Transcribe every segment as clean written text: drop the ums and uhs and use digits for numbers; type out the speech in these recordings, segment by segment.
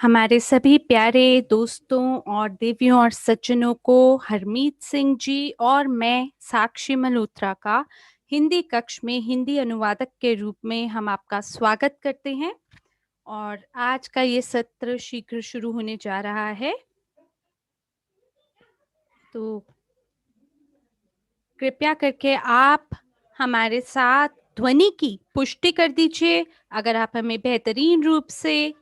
हमारे सभी प्यारे दोस्तों और देवियों और सज्जनों को हरमीत सिंह जी और मैं साक्षी मल्होत्रा का हिंदी कक्ष में हिंदी अनुवादक के रूप में हम आपका स्वागत करते हैं। और आज का ये सत्र शीघ्र शुरू होने जा रहा है, तो कृपया करके आप हमारे साथ ध्वनि की पुष्टि कर दीजिए अगर आप हमें बेहतरीन रूप से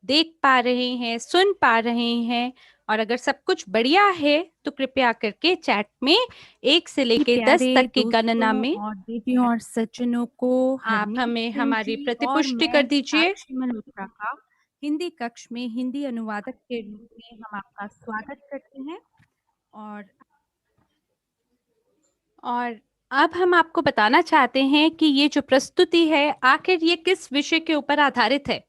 देख पा रहे हैं, सुन पा रहे हैं। और अगर सब कुछ बढ़िया है तो कृपया करके चैट में 1 से लेके 10 प्यारे तक की गणना दोस्तों में और दीदियों और सज्जनों को आप हरमीत हमें सिंह हमारी जी और प्रतिपुष्टि कर मैं दीजिए। साक्षी मल्होत्रा का हिंदी कक्ष में हिंदी अनुवादक के रूप में हम आपका स्वागत करते हैं। और और अब हम आपको बताना चाहते हैं कि ये जो प्रस्तुति है आखिर ये किस विषय के ऊपर आधारित है।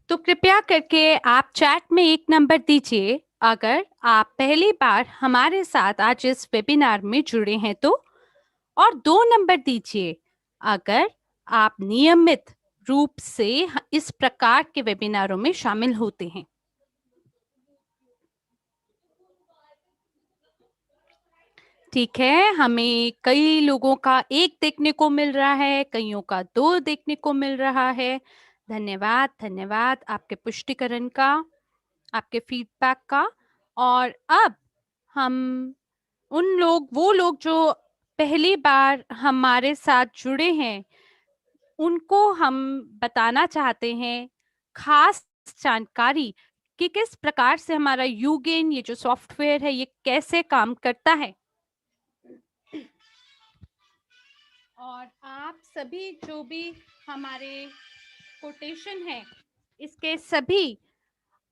तो कृपया करके आप चैट में 1 नंबर दीजिए अगर आप पहली बार हमारे साथ आज इस वेबिनार में जुड़े हैं तो, और 2 नंबर दीजिए अगर आप नियमित रूप से इस प्रकार के वेबिनारों में शामिल होते हैं। ठीक है, हमें कई लोगों का 1 देखने को मिल रहा है, कईयों का 2 देखने को मिल रहा है। धन्यवाद, धन्यवाद आपके पुष्टिकरण का, आपके फीडबैक का। और अब हम वो लोग जो पहली बार हमारे साथ जुड़े हैं, उनको हम बताना चाहते हैं खास जानकारी कि किस प्रकार से हमारा यूगेन ये जो सॉफ्टवेयर है ये कैसे काम करता है। और आप सभी जो भी हमारे कोटेशन है इसके सभी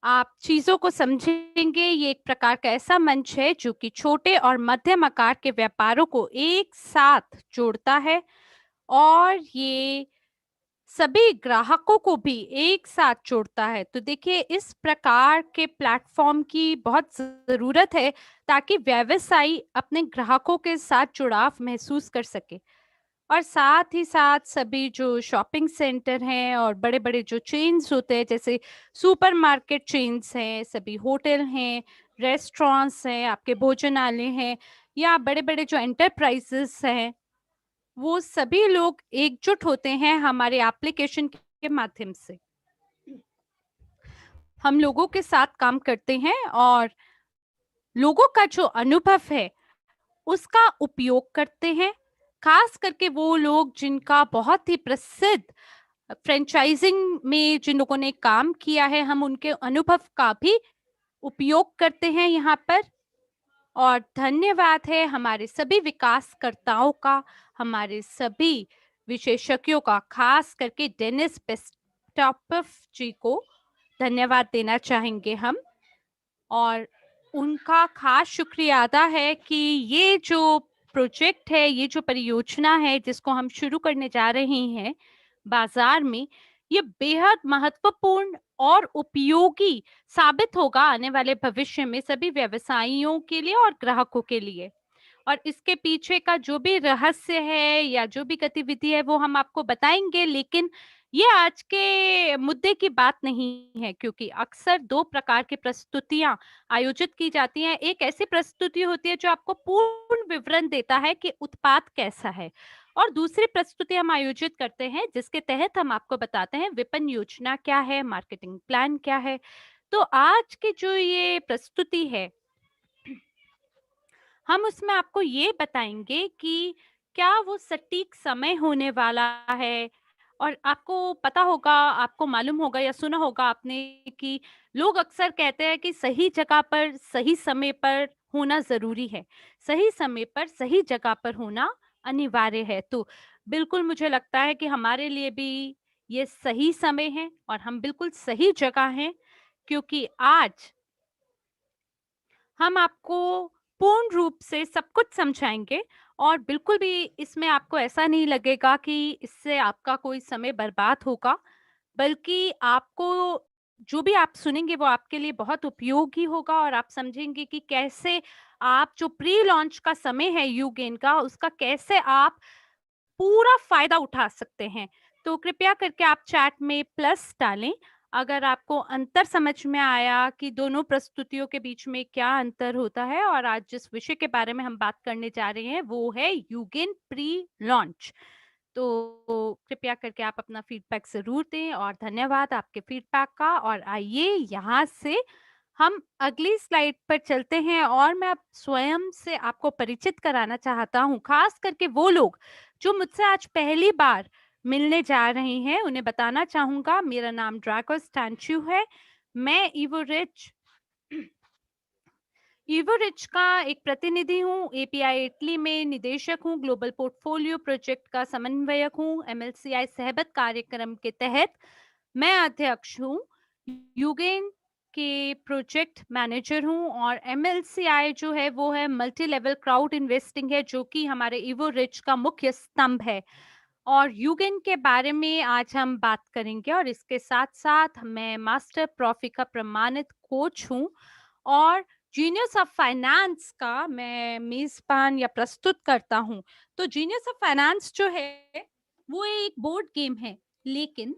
आप चीजों को समझेंगे। ये एक प्रकार का ऐसा मंच है जो कि छोटे और मध्यम आकार के व्यापारों को एक साथ जोड़ता है और ये सभी ग्राहकों को भी एक साथ जोड़ता है। तो देखिए, इस प्रकार के प्लेटफॉर्म की बहुत जरूरत है ताकि व्यवसायी अपने ग्राहकों के साथ जुड़ाव महसूस कर सके। और साथ ही साथ सभी जो शॉपिंग सेंटर हैं और बड़े-बड़े जो चेन्स होते हैं, जैसे सुपरमार्केट चेन्स हैं, सभी होटल हैं, रेस्टोरेंट्स हैं, आपके भोजनालय हैं या बड़े-बड़े जो एंटरप्राइजेस हैं, वो सभी लोग एकजुट होते हैं हमारे एप्लीकेशन के माध्यम से। हम लोगों के साथ काम करते हैं और लोगों का जो अनुभव है उसका उपयोग करते हैं। खास करके वो लोग जिनका बहुत ही प्रसिद्ध फ्रेंचाइजिंग में जिन लोगों ने काम किया है, हम उनके अनुभव का भी उपयोग करते हैं यहाँ पर। और धन्यवाद है हमारे सभी विकासकर्ताओं का, हमारे सभी विशेषज्ञों का, खास करके डेनिस पेस्टॉपफ जी को धन्यवाद देना चाहेंगे हम। और उनका खास शुक्रिया अदा है कि ये जो प्रोजेक्ट है, ये जो परियोजना है जिसको हम शुरू करने जा रहे हैं बाजार में, ये बेहद महत्वपूर्ण और उपयोगी साबित होगा आने वाले भविष्य में सभी व्यवसायियों के लिए और ग्राहकों के लिए। और इसके पीछे का जो भी रहस्य है या जो भी गतिविधि है वो हम आपको बताएंगे, लेकिन ये आज के मुद्दे की बात नहीं है, क्योंकि अक्सर 2 प्रकार की प्रस्तुतियां आयोजित की जाती हैं। एक ऐसी प्रस्तुति होती है जो आपको पूर्ण विवरण देता है कि उत्पाद कैसा है, और दूसरी प्रस्तुति हम आयोजित करते हैं जिसके तहत हम आपको बताते हैं विपणन योजना क्या है, मार्केटिंग प्लान क्या है। तो आज की जो ये प्रस्तुति है, हम उसमें आपको ये बताएंगे कि क्या वो सटीक समय होने वाला है। और आपको पता होगा, आपको मालूम होगा या सुना होगा आपने कि लोग अक्सर कहते हैं कि सही जगह पर सही समय पर होना जरूरी है, सही समय पर सही जगह पर होना अनिवार्य है। तो बिल्कुल मुझे लगता है कि हमारे लिए भी ये सही समय है और हम बिल्कुल सही जगह हैं, क्योंकि आज हम आपको पूर्ण रूप से सब कुछ समझाएँगे और बिल्कुल भी इसमें आपको ऐसा नहीं लगेगा कि इससे आपका कोई समय बर्बाद होगा, बल्कि आपको जो भी आप सुनेंगे वो आपके लिए बहुत उपयोगी होगा और आप समझेंगे कि कैसे आप जो प्री लॉन्च का समय है यूगेन का, उसका कैसे आप पूरा फ़ायदा उठा सकते हैं। तो कृपया करके आप चैट में प्लस डालें अगर आपको अंतर समझ में आया कि दोनों प्रस्तुतियों के बीच में क्या अंतर होता है। और आज जिस विषय के बारे में हम बात करने जा रहे हैं वो है यूगेन प्री लॉन्च। तो कृपया करके आप अपना फीडबैक ज़रूर दें और धन्यवाद आपके फीडबैक का। और आइए यहाँ से हम अगली स्लाइड पर चलते हैं और मैं अब स्वयं से आपको परिचित कराना चाहता हूँ, खास करके वो लोग जो मुझसे आज पहली बार मिलने जा रहे हैं, उन्हें बताना चाहूंगा मेरा नाम ड्रैको स्टैंचू है। मैं ईवोरिच का एक प्रतिनिधि हूँ, एपीआई इटली में निदेशक हूँ, ग्लोबल पोर्टफोलियो प्रोजेक्ट का समन्वयक हूँ, एमएलसीआई सहबत कार्यक्रम के तहत मैं अध्यक्ष हूँ, यूगेन के प्रोजेक्ट मैनेजर हूँ और एमएलसीआई जो है वो है मल्टी लेवल क्राउड इन्वेस्टिंग है, जो कि हमारे ईवोरिच का मुख्य स्तंभ है। और यूगेन के बारे में आज हम बात करेंगे और इसके साथ साथ मैं मास्टर प्रॉफी का प्रमाणित कोच हूँ और जीनियस ऑफ फाइनेंस का मैं मेजबान या प्रस्तुत करता हूँ। तो जीनियस ऑफ फाइनेंस जो है वो एक बोर्ड गेम है, लेकिन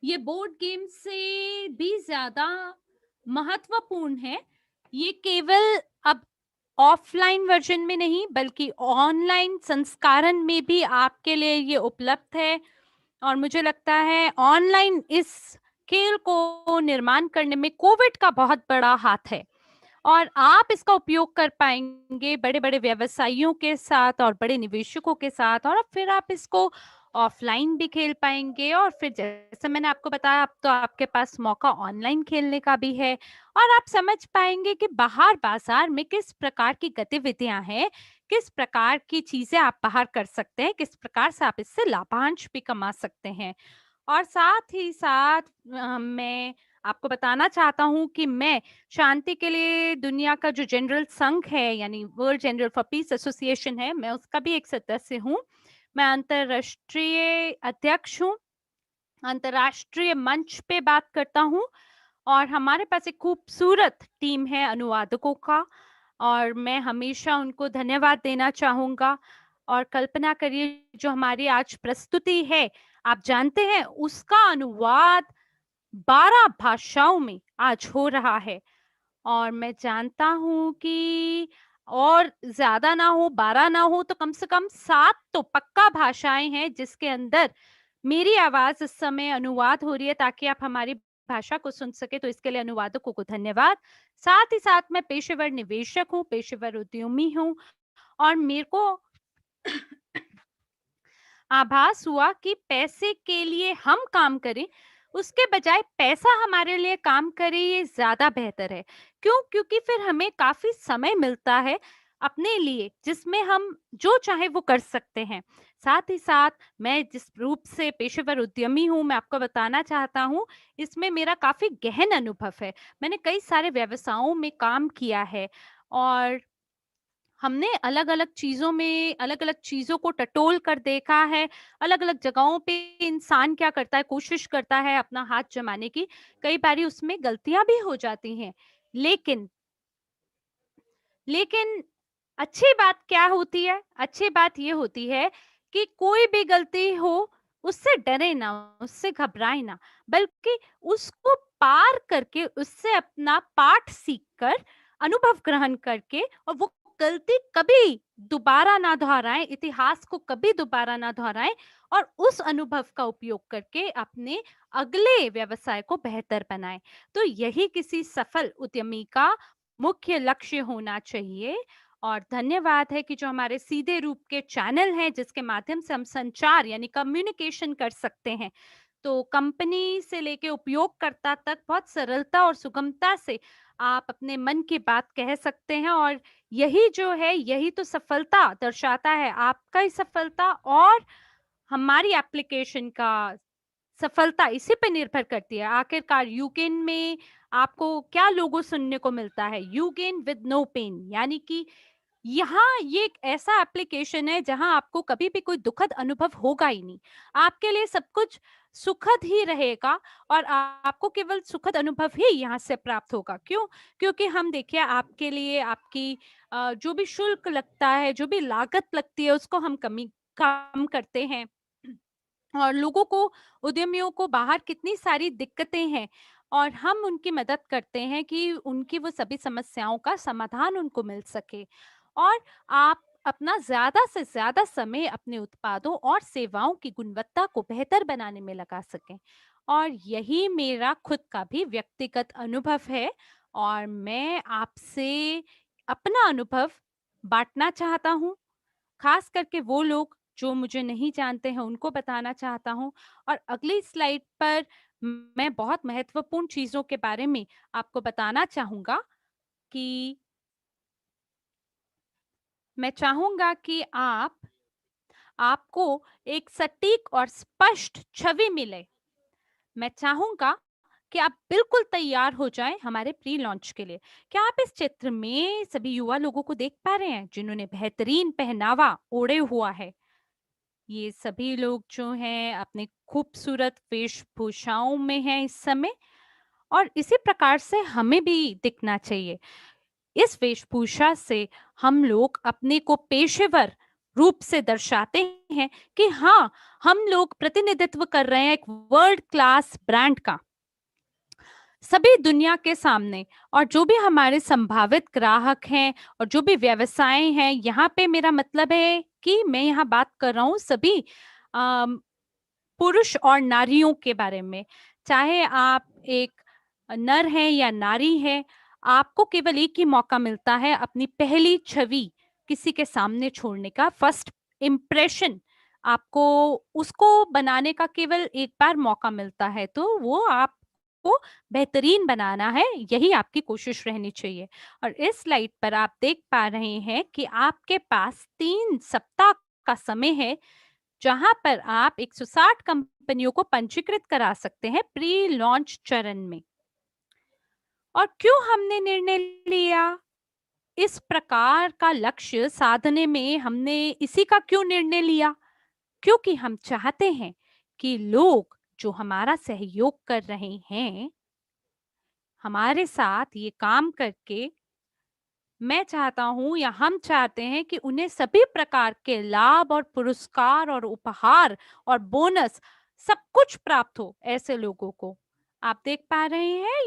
ये बोर्ड गेम से भी ज्यादा महत्वपूर्ण है। ये केवल अब ऑफलाइन वर्जन में नहीं बल्कि ऑनलाइन संस्करण में भी आपके लिए ये उपलब्ध है। और मुझे लगता है ऑनलाइन इस खेल को निर्माण करने में कोविड का बहुत बड़ा हाथ है और आप इसका उपयोग कर पाएंगे बड़े-बड़े व्यवसायियों के साथ और बड़े निवेशकों के साथ, और फिर आप इसको ऑफलाइन भी खेल पाएंगे। और फिर जैसे मैंने आपको बताया, अब तो आपके पास मौका ऑनलाइन खेलने का भी है और आप समझ पाएंगे कि बाहर बाजार में किस प्रकार की गतिविधियां हैं, किस प्रकार की चीजें आप बाहर कर सकते हैं, किस प्रकार से आप इससे लाभांश भी कमा सकते हैं। और साथ ही साथ मैं आपको बताना चाहता हूँ कि मैं शांति के लिए दुनिया का जो जनरल संघ है यानी world general for piece association है, मैं उसका भी एक सदस्य हूँ। मैं अंतरराष्ट्रीय अध्यक्ष हूँ, अंतरराष्ट्रीय मंच पे बात करता हूँ और हमारे पास एक खूबसूरत टीम है अनुवादकों का और मैं हमेशा उनको धन्यवाद देना चाहूंगा। और कल्पना करिए जो हमारी आज प्रस्तुति है, आप जानते हैं उसका अनुवाद 12 भाषाओं में आज हो रहा है। और मैं जानता हूँ कि और ज्यादा ना हो, 12 ना हो तो कम से कम 7 तो पक्का भाषाएं हैं जिसके अंदर मेरी आवाज इस समय अनुवाद हो रही है ताकि आप हमारी भाषा को सुन सके। तो इसके लिए अनुवादकों को धन्यवाद। साथ ही साथ मैं पेशेवर निवेशक हूँ, पेशेवर उद्यमी हूँ और मेरे को आभास हुआ कि पैसे के लिए हम काम करें उसके बजाय पैसा हमारे लिए काम करे, ये ज्यादा बेहतर है। क्यों? क्योंकि फिर हमें काफी समय मिलता है अपने लिए जिसमें हम जो चाहे वो कर सकते हैं। साथ ही साथ मैं जिस रूप से पेशेवर उद्यमी हूँ, मैं आपको बताना चाहता हूँ, इसमें मेरा काफी गहन अनुभव है। मैंने कई सारे व्यवसायों में काम किया है और हमने अलग-अलग चीज़ों में अलग-अलग चीज़ों को टटोल कर देखा है, अलग-अलग जगहों पे इंसान क्या करता है, कोशिश करता है अपना हाथ जमाने की, कई बारी उसमें गलतियाँ भी हो जाती हैं। लेकिन लेकिन अच्छी बात क्या होती है? अच्छी बात ये होती है कि कोई भी गलती हो, उससे डरे ना, उससे घबराए ना, बल्कि उसको पार करके, उससे अपना पाठ सीख कर, अनुभव ग्रहण करके और वो गलती कभी दोबारा ना दोहराएँ, इतिहास को कभी दोबारा ना दोहराएँ और उस अनुभव का उपयोग करके अपने अगले व्यवसाय को बेहतर बनाएँ। तो यही किसी सफल उद्यमी का मुख्य लक्ष्य होना चाहिए। और धन्यवाद है कि जो हमारे सीधे रूप के चैनल हैं जिसके माध्यम से हम संचार यानी कम्युनिकेशन कर सकते हैं, तो कंपनी से लेके उपयोगकर्ता तक बहुत सरलता और सुगमता से आप अपने मन की बात कह सकते हैं। और यही जो है, यही तो सफलता दर्शाता है, आपका ही सफलता और हमारी एप्लीकेशन का सफलता इसी पे निर्भर करती है। आखिरकार यूकेन में आपको क्या लोगो सुनने को मिलता है? You gain with no pain, यानी कि यहाँ ये एक ऐसा एप्लीकेशन है जहां आपको कभी भी कोई दुखद अनुभव होगा ही नहीं। आपके लिए सब कुछ सुखद ही रहेगा और आपको केवल सुखद अनुभव ही यहाँ से प्राप्त होगा। क्यों? क्योंकि हम देखिए आपके लिए आपकी जो भी शुल्क लगता है, जो भी लागत लगती है उसको हम कम करते हैं। और लोगों को, उद्यमियों को बाहर कितनी सारी दिक्कतें हैं और हम उनकी मदद करते हैं कि उनकी वो सभी समस्याओं का समाधान उनको मिल सके। और आप अपना ज़्यादा से ज़्यादा समय अपने उत्पादों और सेवाओं की गुणवत्ता को बेहतर बनाने में लगा सकें। और यही मेरा खुद का भी व्यक्तिगत अनुभव है और मैं आपसे अपना अनुभव बाँटना चाहता हूँ। खास करके वो लोग जो मुझे नहीं जानते हैं उनको बताना चाहता हूँ। और अगली स्लाइड पर मैं बहुत महत्वपूर्ण चीज़ों के बारे में आपको बताना चाहूँगा कि मैं चाहूँगा कि आपको एक सटीक और स्पष्ट छवि मिले। मैं चाहूँगा कि आप बिल्कुल तैयार हो जाएँ हमारे प्री लॉन्च के लिए। क्या आप इस चित्र में सभी युवा लोगों को देख पा रहे हैं जिन्होंने बेहतरीन पहनावा ओढ़े हुआ है? ये सभी लोग जो हैं अपने खूबसूरत वेशभूषाओं में हैं इस समय और इसी प्रकार से हमें भी दिखना चाहिए। इस वेशभूषा से हम लोग अपने को पेशेवर रूप से दर्शाते हैं कि हाँ, हम लोग प्रतिनिधित्व कर रहे हैं एक वर्ल्ड क्लास ब्रांड का सभी दुनिया के सामने। और जो भी हमारे संभावित ग्राहक हैं और जो भी व्यवसाय हैं, यहाँ पे मेरा मतलब है कि मैं यहाँ बात कर रहा हूँ सभी अम, पुरुष और नारियों के बारे में। चाहे आप एक नर हैं या नारी हैं, आपको केवल एक ही मौका मिलता है अपनी पहली छवि किसी के सामने छोड़ने का, फर्स्ट इम्प्रेशन आपको उसको बनाने का केवल एक बार मौका मिलता है, तो वो आपको बेहतरीन बनाना है, यही आपकी कोशिश रहनी चाहिए। और इस स्लाइड पर आप देख पा रहे हैं कि आपके पास 3 सप्ताह का समय है जहां पर आप 160 कंपनियों को पंजीकृत करा सकते हैं प्री लॉन्च चरण में। और क्यों हमने निर्णय लिया इस प्रकार का लक्ष्य साधने में, हमने इसी का क्यों निर्णय लिया? क्योंकि हम चाहते हैं कि लोग जो हमारा सहयोग कर रहे हैं, हमारे साथ ये काम करके, मैं चाहता हूँ या हम चाहते हैं कि उन्हें सभी प्रकार के लाभ और पुरस्कार और उपहार और बोनस सब कुछ प्राप्त हो ऐसे लोगों को। आप देख पा रहे हैं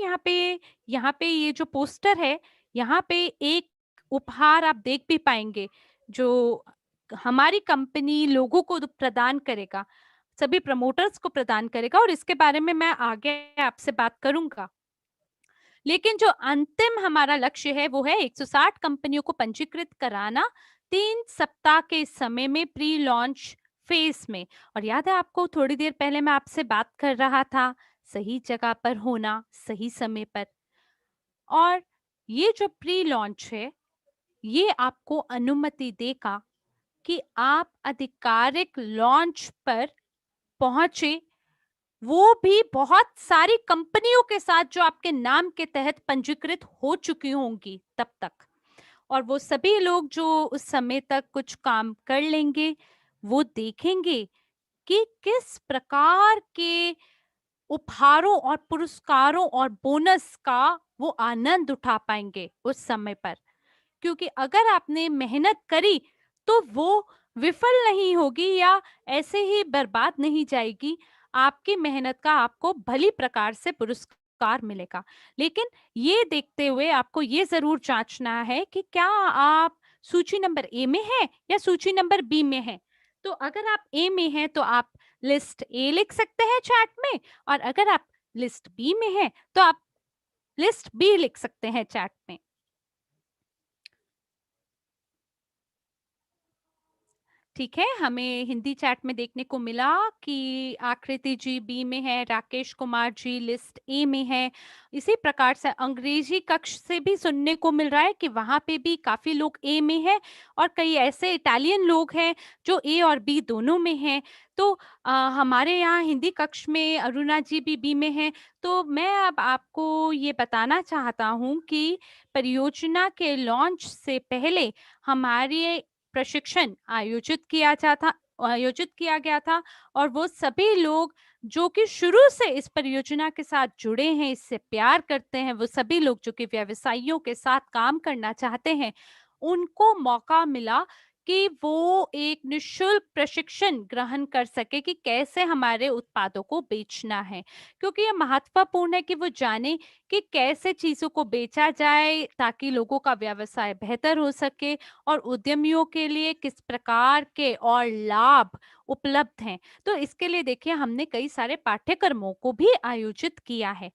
यहाँ पे ये जो पोस्टर है, यहाँ पे एक उपहार आप देख भी पाएंगे जो हमारी कंपनी लोगों को प्रदान करेगा, सभी प्रमोटर्स को प्रदान करेगा और इसके बारे में मैं आगे आपसे बात करूंगा। लेकिन जो अंतिम हमारा लक्ष्य है वो है 160 कंपनियों को पंजीकृत कराना 3 सप्ताह के समय में प्री लॉन्च फेज में। और याद है आपको, थोड़ी देर पहले मैं आपसे बात कर रहा था सही जगह पर होना, सही समय पर। और ये जो प्री लॉन्च है, ये आपको अनुमति देगा कि आप आधिकारिक लॉन्च पर पहुंचे, वो भी बहुत सारी कंपनियों के साथ जो आपके नाम के तहत पंजीकृत हो चुकी होंगी तब तक। और वो सभी लोग जो उस समय तक कुछ काम कर लेंगे, वो देखेंगे कि किस प्रकार के उपहारों और पुरस्कारों और बोनस का वो आनंद उठा पाएंगे उस समय पर। क्योंकि अगर आपने मेहनत करी तो वो विफल नहीं होगी या ऐसे ही बर्बाद नहीं जाएगी। आपकी मेहनत का आपको भली प्रकार से पुरस्कार मिलेगा। लेकिन ये देखते हुए आपको ये जरूर जांचना है कि क्या आप सूची नंबर ए में हैं या सूची नंबर बी में हैं। तो अगर आप ए में हैं तो आप लिस्ट ए लिख सकते हैं चैट में, और अगर आप लिस्ट बी में हैं तो आप लिस्ट बी लिख सकते हैं चैट में। ठीक है, हमें हिंदी चैट में देखने को मिला कि आकृति जी बी में है, राकेश कुमार जी लिस्ट ए में है। इसी प्रकार से अंग्रेजी कक्ष से भी सुनने को मिल रहा है कि वहां पे भी काफी लोग ए में हैं और कई ऐसे इटालियन लोग हैं जो ए और बी दोनों में हैं। तो हमारे यहाँ हिंदी कक्ष में अरुणा जी भी बी में हैं। तो मैं अब आपको ये बताना चाहता हूँ कि परियोजना के लॉन्च से पहले हमारे प्रशिक्षण आयोजित किया गया था। और वो सभी लोग जो कि शुरू से इस परियोजना के साथ जुड़े हैं, इससे प्यार करते हैं, वो सभी लोग जो कि व्यवसायियों के साथ काम करना चाहते हैं, उनको मौका मिला कि वो एक निःशुल्क प्रशिक्षण ग्रहण कर सके कि कैसे हमारे उत्पादों को बेचना है, क्योंकि ये महत्वपूर्ण है कि वो जाने कि कैसे चीजों को बेचा जाए ताकि लोगों का व्यवसाय बेहतर हो सके और उद्यमियों के लिए किस प्रकार के और लाभ उपलब्ध हैं। तो इसके लिए देखिए हमने कई सारे पाठ्यक्रमों को भी आयोजित किया है,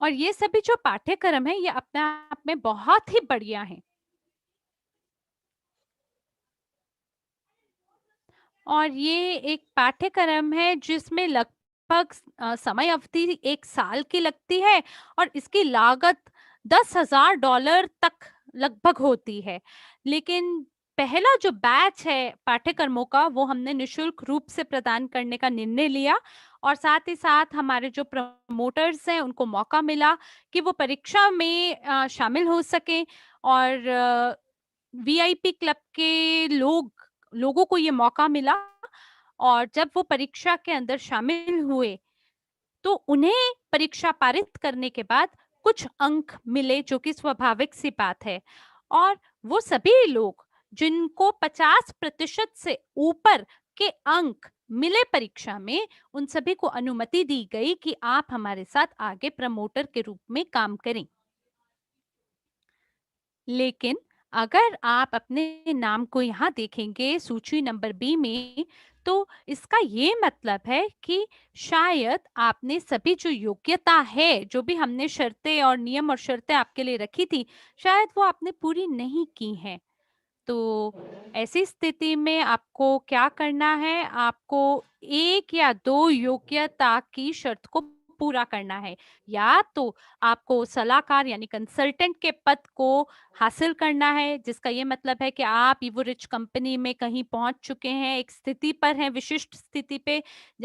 और ये सभी जो पाठ्यक्रम है ये अपने आप में बहुत ही बढ़िया है। और ये एक पाठ्यक्रम है जिसमें लगभग समय अवधि 1 साल की लगती है, और इसकी लागत $10,000 तक लगभग होती है। लेकिन पहला जो बैच है पाठ्यक्रमों का वो हमने निशुल्क रूप से प्रदान करने का निर्णय लिया, और साथ ही साथ हमारे जो प्रमोटर्स हैं उनको मौका मिला कि वो परीक्षा में शामिल हो सकें, और वीआईपी क्लब के लोगों को ये मौका मिला, और जब वो परीक्षा के अंदर शामिल हुए तो उन्हें परीक्षा पारित करने के बाद कुछ अंक मिले, जो कि स्वाभाविक सी बात है। और वो सभी लोग जिनको 50% से ऊपर के अंक मिले परीक्षा में, उन सभी को अनुमति दी गई कि आप हमारे साथ आगे प्रमोटर के रूप में काम करें। लेकिन अगर आप अपने नाम को यहाँ देखेंगे सूची नंबर बी में, तो इसका ये मतलब है कि शायद आपने सभी जो योग्यता है, जो भी हमने शर्तें और नियम और शर्तें आपके लिए रखी थी, शायद वो आपने पूरी नहीं की हैं। तो ऐसी स्थिति में आपको क्या करना है, आपको 1 या 2 योग्यता की शर्त को पूरा करना है। या तो आपको सलाहकार यानी कंसल्टेंट के पद को हासिल करना है, जिसका ये मतलब है कि आप इवोरिच कंपनी में कहीं पहुंच चुके हैं, एक स्थिति पर हैं, विशिष्ट स्थिति पे,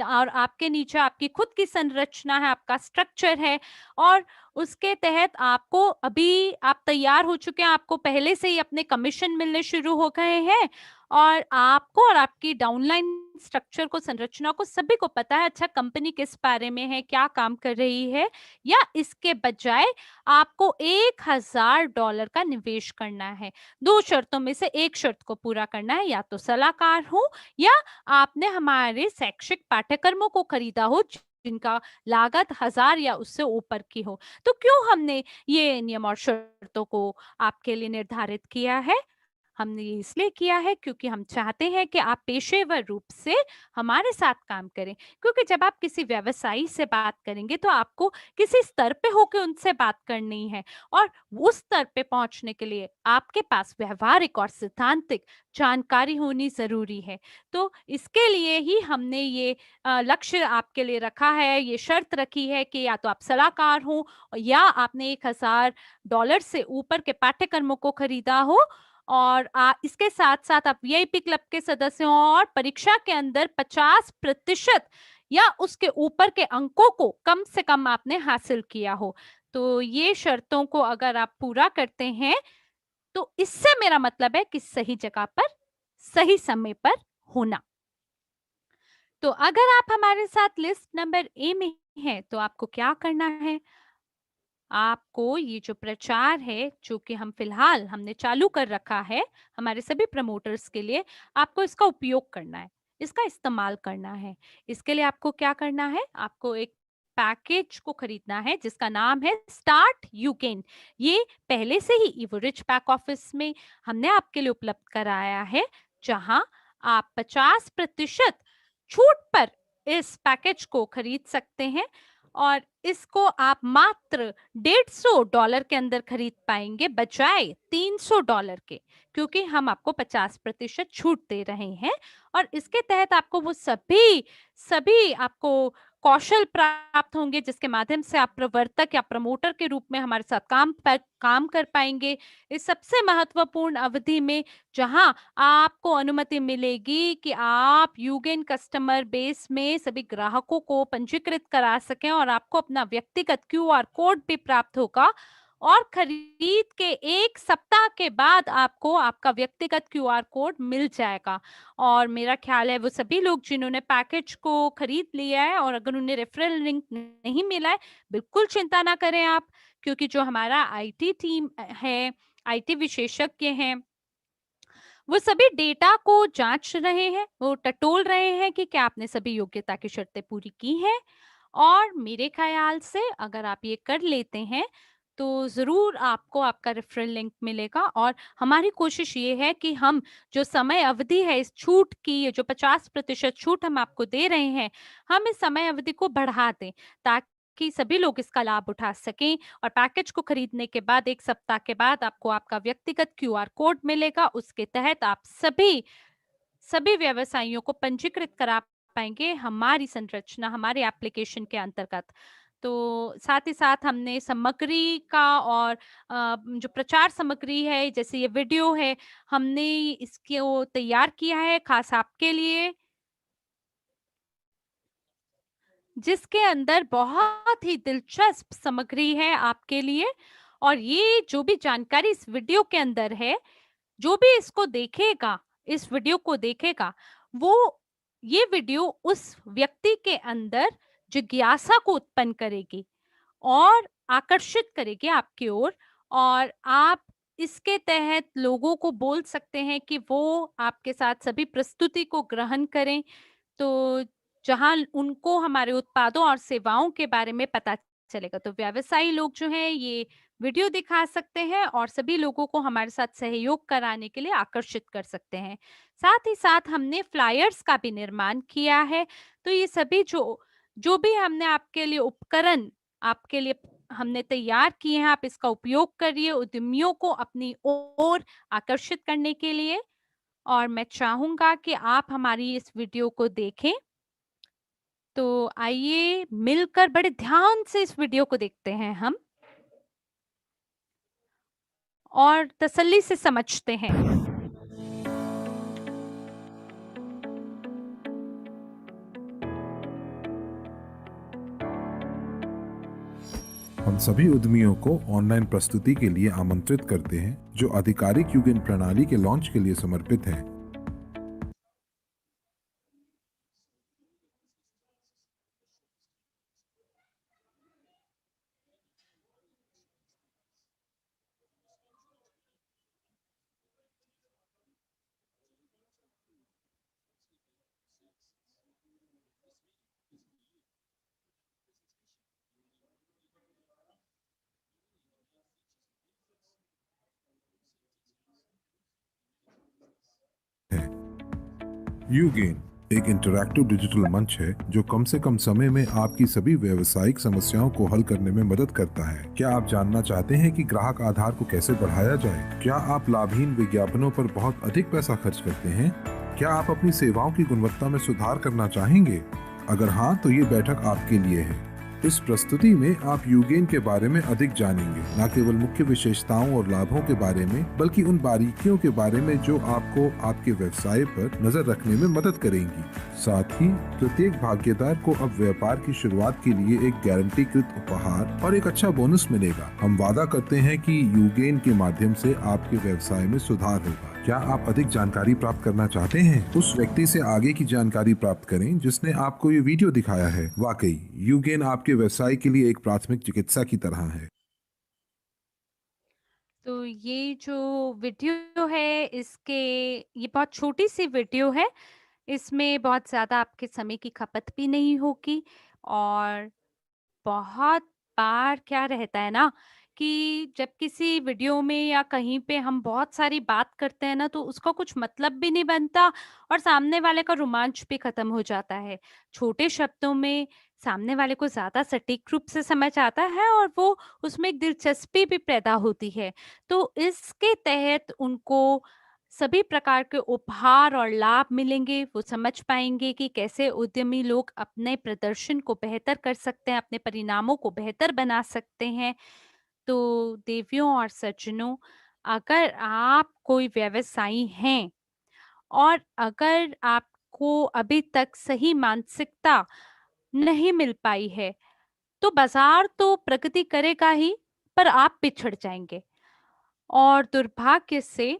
और आपके नीचे आपकी खुद की संरचना है, आपका स्ट्रक्चर है, और उसके तहत आपको अभी आप तैयार हो चुके हैं, आपको पहले से ही अपने कमीशन मिलने शुरू हो गए हैं, और आपको और आपकी डाउनलाइन स्ट्रक्चर को, संरचना को सभी को पता है अच्छा कंपनी किस बारे में है, क्या काम कर रही है। या इसके बजाय आपको $1,000 का निवेश करना है। 2 शर्तों में से एक शर्त को पूरा करना है, या तो सलाहकार हो या आपने हमारे शैक्षिक पाठ्यक्रमों को खरीदा हो जिनका लागत 1,000 या उससे ऊपर की हो। तो क्यों हमने ये नियम और शर्तों को आपके लिए निर्धारित किया है? हमने ये इसलिए किया है क्योंकि हम चाहते हैं कि आप पेशेवर रूप से हमारे साथ काम करें, क्योंकि जब आप किसी व्यवसायी से बात करेंगे तो आपको किसी स्तर पे होकर उनसे बात करनी है, और उस स्तर पे पहुंचने के लिए आपके पास व्यवहारिक और सिद्धांतिक जानकारी होनी जरूरी है। तो इसके लिए ही हमने ये लक्ष्य आपके लिए रखा है, ये शर्त रखी है कि या तो आप सलाहकार हो या आपने $1,000 से ऊपर के पाठ्यक्रमों को खरीदा हो, और इसके साथ साथ आप वीआईपी क्लब के सदस्य हो, और परीक्षा के अंदर 50% या उसके ऊपर के अंकों को कम से कम आपने हासिल किया हो। तो ये शर्तों को अगर आप पूरा करते हैं, तो इससे मेरा मतलब है कि सही जगह पर सही समय पर होना। तो अगर आप हमारे साथ लिस्ट नंबर ए में हैं, तो आपको क्या करना है? आपको ये जो प्रचार है, जो कि हम फिलहाल हमने चालू कर रखा है हमारे सभी प्रमोटर्स के लिए, आपको इसका उपयोग करना है, इसका इस्तेमाल करना है। इसके लिए आपको क्या करना है? आपको एक पैकेज को खरीदना है जिसका नाम है स्टार्ट यू कैन। ये पहले से ही इवोरिच बैक ऑफिस में हमने आपके लिए उपलब्ध कराया है, जहां आप 50% छूट पर इस पैकेज को खरीद सकते हैं, और इसको आप मात्र $150 के अंदर खरीद पाएंगे बजाय $300 के, क्योंकि हम आपको 50% छूट दे रहे हैं। और इसके तहत आपको वो सभी सभी आपको कौशल प्राप्त होंगे जिसके माध्यम से आप प्रवर्तक या प्रमोटर के रूप में हमारे साथ काम कर पाएंगे इस सबसे महत्वपूर्ण अवधि में, जहां आपको अनुमति मिलेगी कि आप यूगेन कस्टमर बेस में सभी ग्राहकों को पंजीकृत करा सकें, और आपको अपना व्यक्तिगत क्यूआर कोड भी प्राप्त होगा, और खरीद के 1 सप्ताह के बाद आपको आपका व्यक्तिगत क्यूआर कोड मिल जाएगा। और मेरा ख्याल है वो सभी लोग जिन्होंने पैकेज को खरीद लिया है और अगर उन्हें रेफरल लिंक नहीं मिला है, बिल्कुल चिंता ना करें आप, क्योंकि जो हमारा आईटी टीम है, आईटी विशेषज्ञ हैं, वो सभी डेटा को जांच रहे हैं, वो टटोल रहे हैं कि क्या आपने सभी योग्यता की शर्तें पूरी की हैं। और मेरे ख्याल से अगर आप ये कर लेते हैं तो ज़रूर आपको आपका रेफरल लिंक मिलेगा। और हमारी कोशिश ये है कि हम जो समय अवधि है इस छूट की, ये जो 50% छूट हम आपको दे रहे हैं, हम इस समय अवधि को बढ़ा दें ताकि सभी लोग इसका लाभ उठा सकें। और पैकेज को खरीदने के बाद 1 सप्ताह के बाद आपको आपका व्यक्तिगत क्यूआर कोड मिलेगा। उसके तहत आप सभी सभी व्यवसायियों को पंजीकृत करा पाएंगे हमारी संरचना, हमारे एप्लीकेशन के अंतर्गत। तो साथ ही साथ हमने सामग्री का और जो प्रचार सामग्री है, जैसे ये वीडियो है, हमने इसको तैयार किया है खास आपके लिए, जिसके अंदर बहुत ही दिलचस्प सामग्री है आपके लिए। और ये जो भी जानकारी इस वीडियो के अंदर है, जो भी इसको देखेगा, इस वीडियो को देखेगा, वो ये वीडियो उस व्यक्ति के अंदर जिज्ञासा को उत्पन्न करेगी और आकर्षित करेगी आपकी ओर। और आप इसके तहत लोगों को बोल सकते हैं कि वो आपके साथ सभी प्रस्तुति को ग्रहण करें। तो जहाँ उनको हमारे उत्पादों और सेवाओं के बारे में पता चलेगा, तो व्यवसायी लोग जो हैं ये वीडियो दिखा सकते हैं और सभी लोगों को हमारे साथ सहयोग कराने के लिए आकर्षित कर सकते हैं। साथ ही साथ हमने फ्लायर्स का भी निर्माण किया है। तो ये सभी जो जो भी हमने आपके लिए उपकरण आपके लिए हमने तैयार किए हैं, आप इसका उपयोग करिए उद्यमियों को अपनी ओर आकर्षित करने के लिए। और मैं चाहूंगा कि आप हमारी इस वीडियो को देखें। तो आइए मिलकर बड़े ध्यान से इस वीडियो को देखते हैं हम और तसल्ली से समझते हैं। हम सभी उद्यमियों को ऑनलाइन प्रस्तुति के लिए आमंत्रित करते हैं जो आधिकारिक यूगेन प्रणाली के लॉन्च के लिए समर्पित है। यूगेन एक इंटरैक्टिव डिजिटल मंच है जो कम से कम समय में आपकी सभी व्यावसायिक समस्याओं को हल करने में मदद करता है। क्या आप जानना चाहते हैं कि ग्राहक आधार को कैसे बढ़ाया जाए? क्या आप लाभहीन विज्ञापनों पर बहुत अधिक पैसा खर्च करते हैं? क्या आप अपनी सेवाओं की गुणवत्ता में सुधार करना चाहेंगे? अगर हाँ, तो ये बैठक आपके लिए है। इस प्रस्तुति में आप यूगेन के बारे में अधिक जानेंगे, न केवल मुख्य विशेषताओं और लाभों के बारे में, बल्कि उन बारीकियों के बारे में जो आपको आपके व्यवसाय पर नजर रखने में मदद करेंगी। साथ ही प्रत्येक भागीदार को अब व्यापार की शुरुआत के लिए एक गारंटीकृत उपहार और एक अच्छा बोनस मिलेगा। हम वादा करते हैं कि यूगेन के माध्यम से आपके व्यवसाय में सुधार होगा। क्या आप अधिक जानकारी प्राप्त करना चाहते हैं? उस व्यक्ति से आगे की जानकारी प्राप्त करें जिसने आपको ये वीडियो दिखाया है। वाकई यूगेन आपके व्यवसाय के लिए एक प्राथमिक चिकित्सा की तरह है। तो ये जो वीडियो है इसके ये बहुत छोटी सी वीडियो है। इसमें बहुत ज़्यादा आपके समय की खपत भी नहीं होगी। और बहुत बार क्या रहता है ना कि जब किसी वीडियो में या कहीं पे हम बहुत सारी बात करते हैं ना, तो उसका कुछ मतलब भी नहीं बनता और सामने वाले का रोमांच भी खत्म हो जाता है। छोटे शब्दों में सामने वाले को ज्यादा सटीक रूप से समझ आता है और वो उसमें एक दिलचस्पी भी पैदा होती है। तो इसके तहत उनको सभी प्रकार के उपहार और लाभ मिलेंगे। वो समझ पाएंगे कि कैसे उद्यमी लोग अपने प्रदर्शन को बेहतर कर सकते हैं, अपने परिणामों को बेहतर बना सकते हैं। तो देवियों और सज्जनों, अगर आप कोई व्यवसायी हैं और अगर आपको अभी तक सही मानसिकता नहीं मिल पाई है, तो बाजार तो प्रगति करेगा ही, पर आप पिछड़ जाएंगे। और दुर्भाग्य से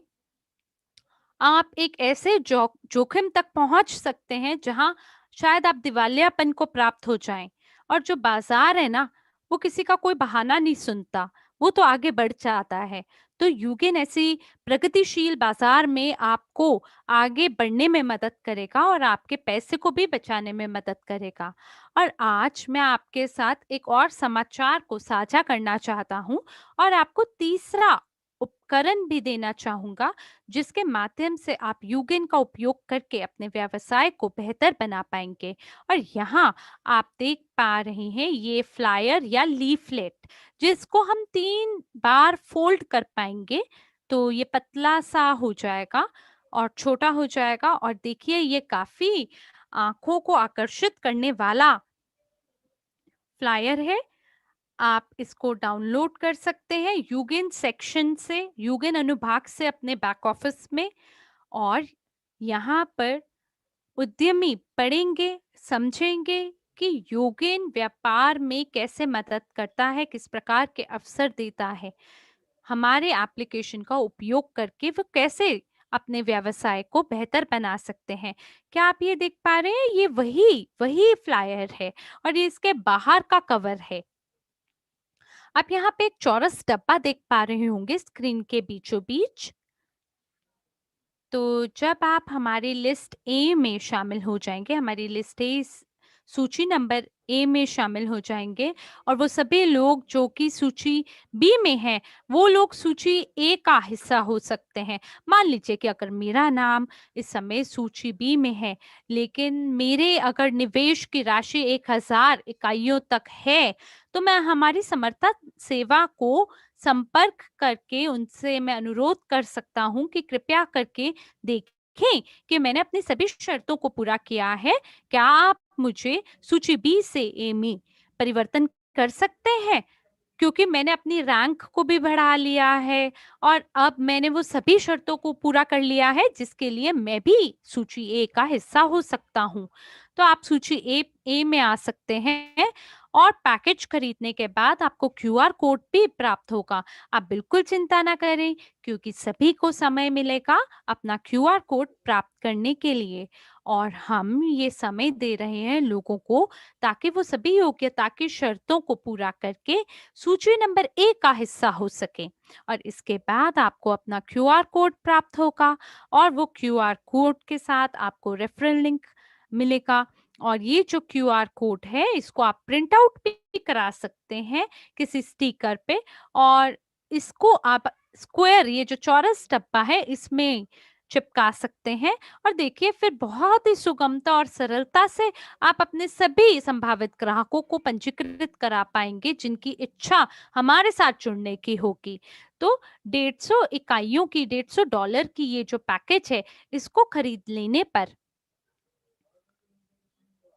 आप एक ऐसे जोखिम तक पहुंच सकते हैं जहां शायद आप दिवालियापन को प्राप्त हो जाएं। और जो बाजार है ना, वो किसी का कोई बहाना नहीं सुनता, वो तो आगे बढ़ जाता है। तो यूगेन ऐसी प्रगतिशील बाजार में आपको आगे बढ़ने में मदद करेगा और आपके पैसे को भी बचाने में मदद करेगा। और आज मैं आपके साथ एक और समाचार को साझा करना चाहता हूँ और आपको तीसरा उपकरण भी देना चाहूंगा, जिसके माध्यम से आप यूगेन का उपयोग करके अपने व्यवसाय को बेहतर बना पाएंगे। और यहाँ आप देख पा रहे हैं ये फ्लायर या लीफलेट, जिसको हम 3 बार फोल्ड कर पाएंगे तो ये पतला सा हो जाएगा और छोटा हो जाएगा। और देखिए ये काफी आंखों को आकर्षित करने वाला फ्लायर है। आप इसको डाउनलोड कर सकते हैं यूगेन सेक्शन से, यूगेन अनुभाग से अपने बैक ऑफिस में। और यहाँ पर उद्यमी पढ़ेंगे, समझेंगे कि यूगेन व्यापार में कैसे मदद करता है, किस प्रकार के अवसर देता है। हमारे एप्लीकेशन का उपयोग करके वो कैसे अपने व्यवसाय को बेहतर बना सकते हैं। क्या आप ये देख पा रहे हैं? ये वही वही फ्लायर है और ये इसके बाहर का कवर है। आप यहाँ पे एक चौरस डब्बा देख पा रहे होंगे स्क्रीन के बीचों बीच। तो जब आप हमारी लिस्ट ए में शामिल हो जाएंगे, हमारी लिस्ट ए सूची नंबर ए में शामिल हो जाएंगे, और वो सभी लोग जो कि सूची बी में हैं, वो लोग सूची ए का हिस्सा हो सकते हैं। मान लीजिए कि अगर मेरा नाम इस समय सूची बी में है, लेकिन मेरे अगर निवेश की राशि 1000 इकाइयों तक है, तो मैं हमारी समर्था सेवा को संपर्क करके उनसे मैं अनुरोध कर सकता हूं कि कृपया करके देखें कि मैंने अपनी सभी शर्तों को पूरा किया है। क्या आप मुझे सूची बी से ए में परिवर्तन कर सकते हैं? क्योंकि मैंने अपनी रैंक को भी बढ़ा लिया है और अब मैंने वो सभी शर्तों को पूरा कर लिया है जिसके लिए मैं भी सूची ए का हिस्सा हो सकता हूँ। तो आप सूची ए में आ सकते हैं और पैकेज खरीदने के बाद आपको क्यूआर कोड भी प्राप्त होगा। आप बिल्कुल चिंता ना करें, क्योंकि सभी को समय मिलेगा अपना क्यूआर कोड प्राप्त करने के लिए। और हम ये समय दे रहे हैं लोगों को ताकि वो सभी योग्यता की शर्तों को पूरा करके सूची नंबर 1 का हिस्सा हो सके। और इसके बाद आपको अपना क्यूआर कोड प्राप्त होगा और वो क्यूआर कोड के साथ आपको रेफरल लिंक मिलेगा। और ये जो क्यूआर कोड है इसको आप प्रिंट आउट भी करा सकते हैं किसी स्टिकर पे, और इसको आप स्क्वायर, ये जो चौरस डब्बा है, इसमें चिपका सकते हैं। और देखिए फिर बहुत ही सुगमता और सरलता से आप अपने सभी संभावित ग्राहकों को पंजीकृत करा पाएंगे जिनकी इच्छा हमारे साथ जुड़ने की होगी। तो 150 इकाइयों की, $150 की ये जो पैकेज है, इसको खरीद लेने पर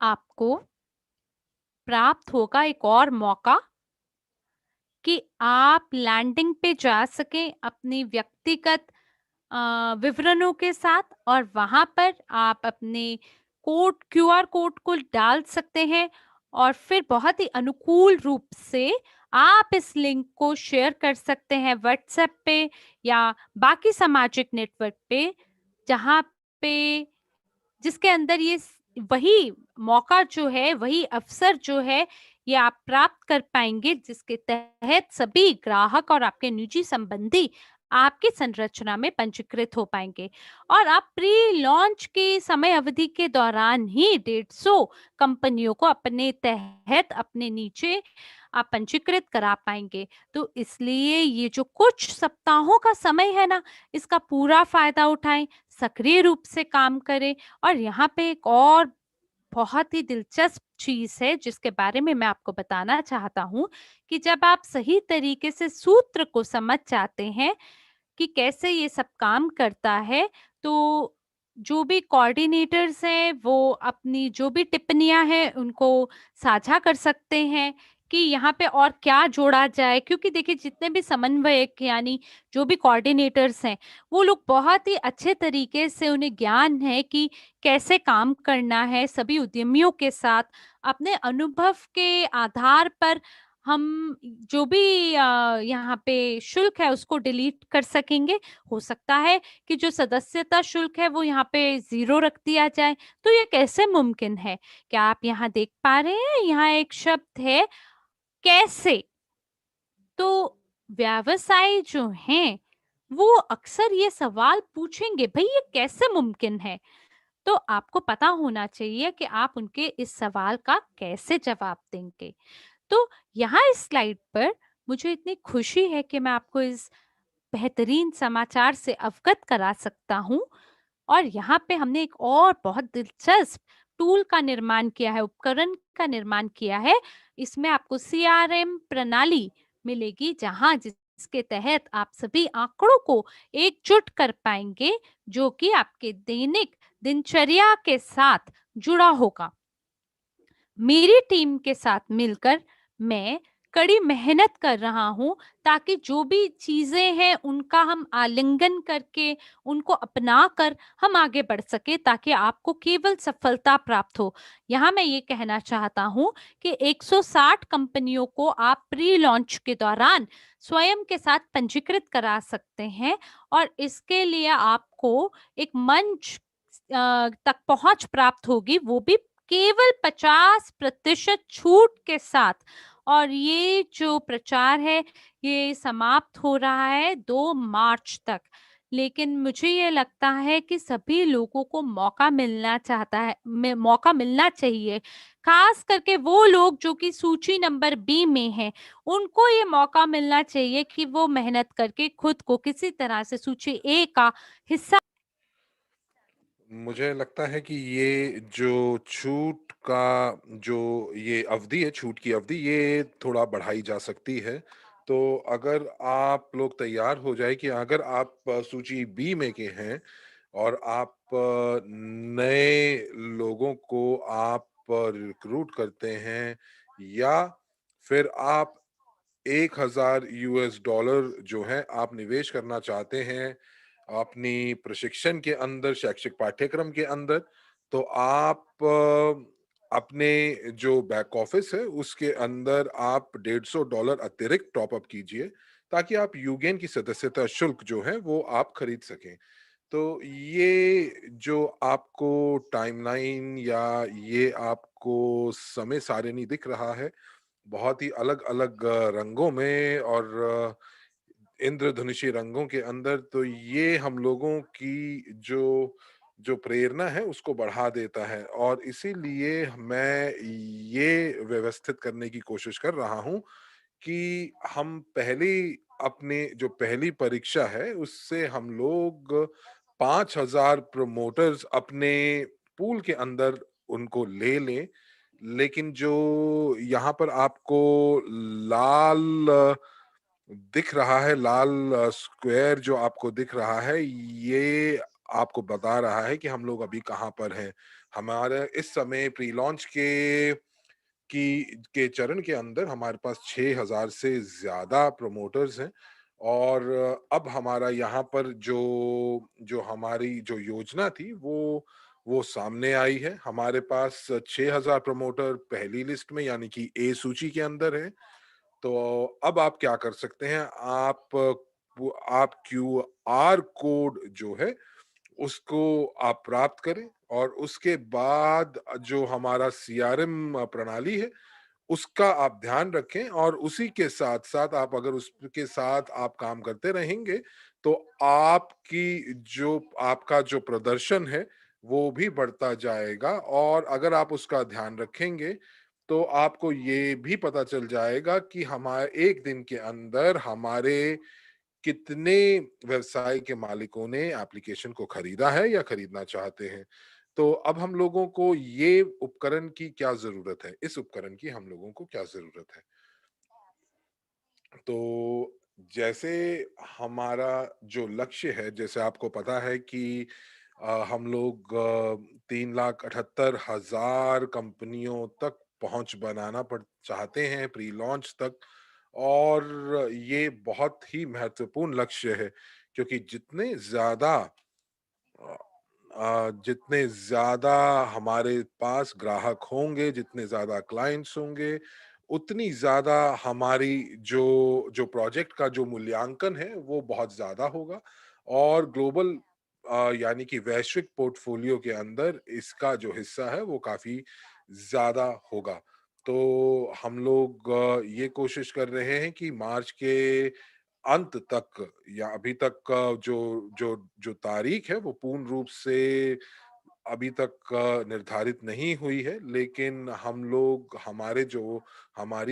आपको प्राप्त होगा एक और मौका कि आप लैंडिंग पे जा सकें अपनी व्यक्तिगत विवरणों के साथ, और वहां पर आप अपने क्यूआर कोड को डाल सकते हैं और फिर बहुत ही अनुकूल रूप से आप इस लिंक को शेयर कर सकते हैं व्हाट्सएप पे या बाकी सामाजिक नेटवर्क पे, जहां पे जिसके अंदर वही मौका जो है, वही अवसर जो है, ये आप प्राप्त कर पाएंगे, जिसके तहत सभी ग्राहक और आपके निजी संबंधी आपकी संरचना में पंजीकृत हो पाएंगे। और आप प्री लॉन्च की समय अवधि के दौरान ही 150 कंपनियों को अपने तहत, अपने नीचे आप पंजीकृत करा पाएंगे। तो इसलिए ये जो कुछ सप्ताहों का समय है ना, इसका पूरा फायदा उठाएं, सक्रिय रूप से काम करें। और यहाँ पे एक और बहुत ही दिलचस्प चीज है जिसके बारे में मैं आपको बताना चाहता हूँ कि जब आप सही तरीके से सूत्र को समझ जाते हैं कि कैसे ये सब काम करता है, तो जो भी कोऑर्डिनेटर्स हैं वो अपनी जो भी टिप्पणियां हैं उनको साझा कर सकते हैं कि यहाँ पे और क्या जोड़ा जाए। क्योंकि देखिए जितने भी समन्वयक यानी जो भी कोऑर्डिनेटर्स हैं, वो लोग बहुत ही अच्छे तरीके से, उन्हें ज्ञान है कि कैसे काम करना है सभी उद्यमियों के साथ। अपने अनुभव के आधार पर हम जो भी यहाँ पे शुल्क है उसको डिलीट कर सकेंगे। हो सकता है कि जो सदस्यता शुल्क है वो यहाँ पे 0 रख दिया जाए। तो ये कैसे मुमकिन है? क्या आप यहाँ देख पा रहे हैं? यहाँ एक शब्द है कैसे। तो व्यवसाय जो हैं वो अक्सर ये सवाल पूछेंगे, भाई ये कैसे मुमकिन है? तो आपको पता होना चाहिए कि आप उनके इस सवाल का कैसे जवाब देंगे। तो यहाँ इस स्लाइड पर मुझे इतनी खुशी है कि मैं आपको इस बेहतरीन समाचार से अवगत करा सकता हूँ। और यहाँ पे हमने एक और बहुत दिलचस्प टूल का निर्माण किया है, उपकरण का निर्माण किया है। इसमें आपको सीआरएम प्रणाली मिलेगी, जहाँ जिसके तहत आप सभी आंकड़ों को एकजुट कर पाएंगे, जो कि आपके दैनिक दिनचर्या के साथ जुड़ा होगा। मेरी टीम के साथ मिलकर मैं कड़ी मेहनत कर रहा हूँ, ताकि जो भी चीजें हैं उनका हम आलिंगन करके, उनको अपना कर हम आगे बढ़ सके, ताकि आपको केवल सफलता प्राप्त हो। यहाँ मैं ये कहना चाहता हूँ कि 160 कंपनियों को आप प्री लॉन्च के दौरान स्वयं के साथ पंजीकृत करा सकते हैं, और इसके लिए आपको एक मंच तक पहुंच प्राप्त होगी, वो भी केवल 50% छूट के साथ। और ये जो प्रचार है, ये समाप्त हो रहा है 2 मार्च तक। लेकिन मुझे ये लगता है कि सभी लोगों को मौका मिलना चाहता है, मौका मिलना चाहिए। खास करके वो लोग जो कि सूची नंबर बी में हैं, उनको ये मौका मिलना चाहिए कि वो मेहनत करके खुद को किसी तरह से सूची ए का हिस्सा। मुझे लगता है कि ये जो छूट का जो ये अवधि है, छूट की अवधि, ये थोड़ा बढ़ाई जा सकती है। तो अगर आप लोग तैयार हो जाए कि अगर आप सूची बी में के हैं और आप नए लोगों को आप रिक्रूट करते हैं, या फिर आप 1000 यूएस डॉलर जो है आप निवेश करना चाहते हैं अपनी प्रशिक्षण के अंदर, शैक्षिक पाठ्यक्रम के अंदर, तो आप अपने जो बैक ऑफिस है उसके अंदर आप $150 अतिरिक्त टॉप अप कीजिए, ताकि आप यूगेन की सदस्यता शुल्क जो है वो आप खरीद सकें। तो ये जो आपको टाइमलाइन या ये आपको समय सारिणी दिख रहा है, बहुत ही अलग-अलग रंगों में और इंद्रधनुषी रंगों के अंदर, तो ये हम लोगों की जो जो प्रेरणा है उसको बढ़ा देता है, और इसीलिए मैं ये व्यवस्थित करने की कोशिश कर रहा हूँ कि हम अपने जो पहली परीक्षा है उससे हम लोग 5000 प्रमोटर्स अपने पूल के अंदर उनको ले लें। लेकिन जो यहाँ पर आपको लाल दिख रहा है, लाल स्क्वायर जो आपको दिख रहा है, ये आपको बता रहा है कि हम लोग अभी कहाँ पर हैं। हमारे इस समय प्री लॉन्च के चरण के अंदर हमारे पास 6000 से ज़्यादा प्रमोटर्स हैं, और अब हमारा यहाँ पर जो जो हमारी जो योजना थी वो सामने आई है। हमारे पास 6000 प्रमोटर पहली लिस्ट में, यानी कि ए सूची के अंदर है। तो अब आप क्या कर सकते हैं, आप क्यूआर कोड जो है उसको आप प्राप्त करें, और उसके बाद जो हमारा सीआरएम प्रणाली है उसका आप ध्यान रखें, और उसी के साथ-साथ आप अगर उसके साथ आप काम करते रहेंगे, तो आपका जो प्रदर्शन है, वो भी बढ़ता जाएगा, और अगर आप उसका ध्यान रखेंगे, तो आपको ये भी पता चल जाएगा कि हमारे 1 दिन के अंदर हमारे कितने व्यवसाय के मालिकों ने एप्लीकेशन को खरीदा है या खरीदना चाहते हैं। तो अब हम लोगों को ये उपकरण की क्या ज़रूरत है? इस उपकरण की हम लोगों को क्या ज़रूरत है? तो जैसे हमारा जो लक्ष्य है, जैसे आपको पता है कि हम लोग 3,78,000 कंपनियों तक पहुंच बनाना पड़ चाहते हैं प्री लॉन्च तक, और ये बहुत ही महत्वपूर्ण लक्ष्य है, क्योंकि अ जितने ज़्यादा हमारे पास ग्राहक होंगे, जितने ज़्यादा क्लाइंट्स होंगे, उतनी ज़्यादा हमारी जो जो प्रोजेक्ट का जो मूल्यांकन है, वो बहुत ज़्यादा होगा, और ग्लोबल यानी कि वैश्विक पोर्टफोलियो के अंदर इसका जो हिस्सा है, वो काफ़ी ज़्यादा होगा। तो हम लोग ये कोशिश कर रहे हैं कि मार्च के अंत तक या अभी तक का जो जो जो तारीख है वो पूर्ण रूप से अभी तक निर्धारित नहीं हुई है, लेकिन हम लोग हमारी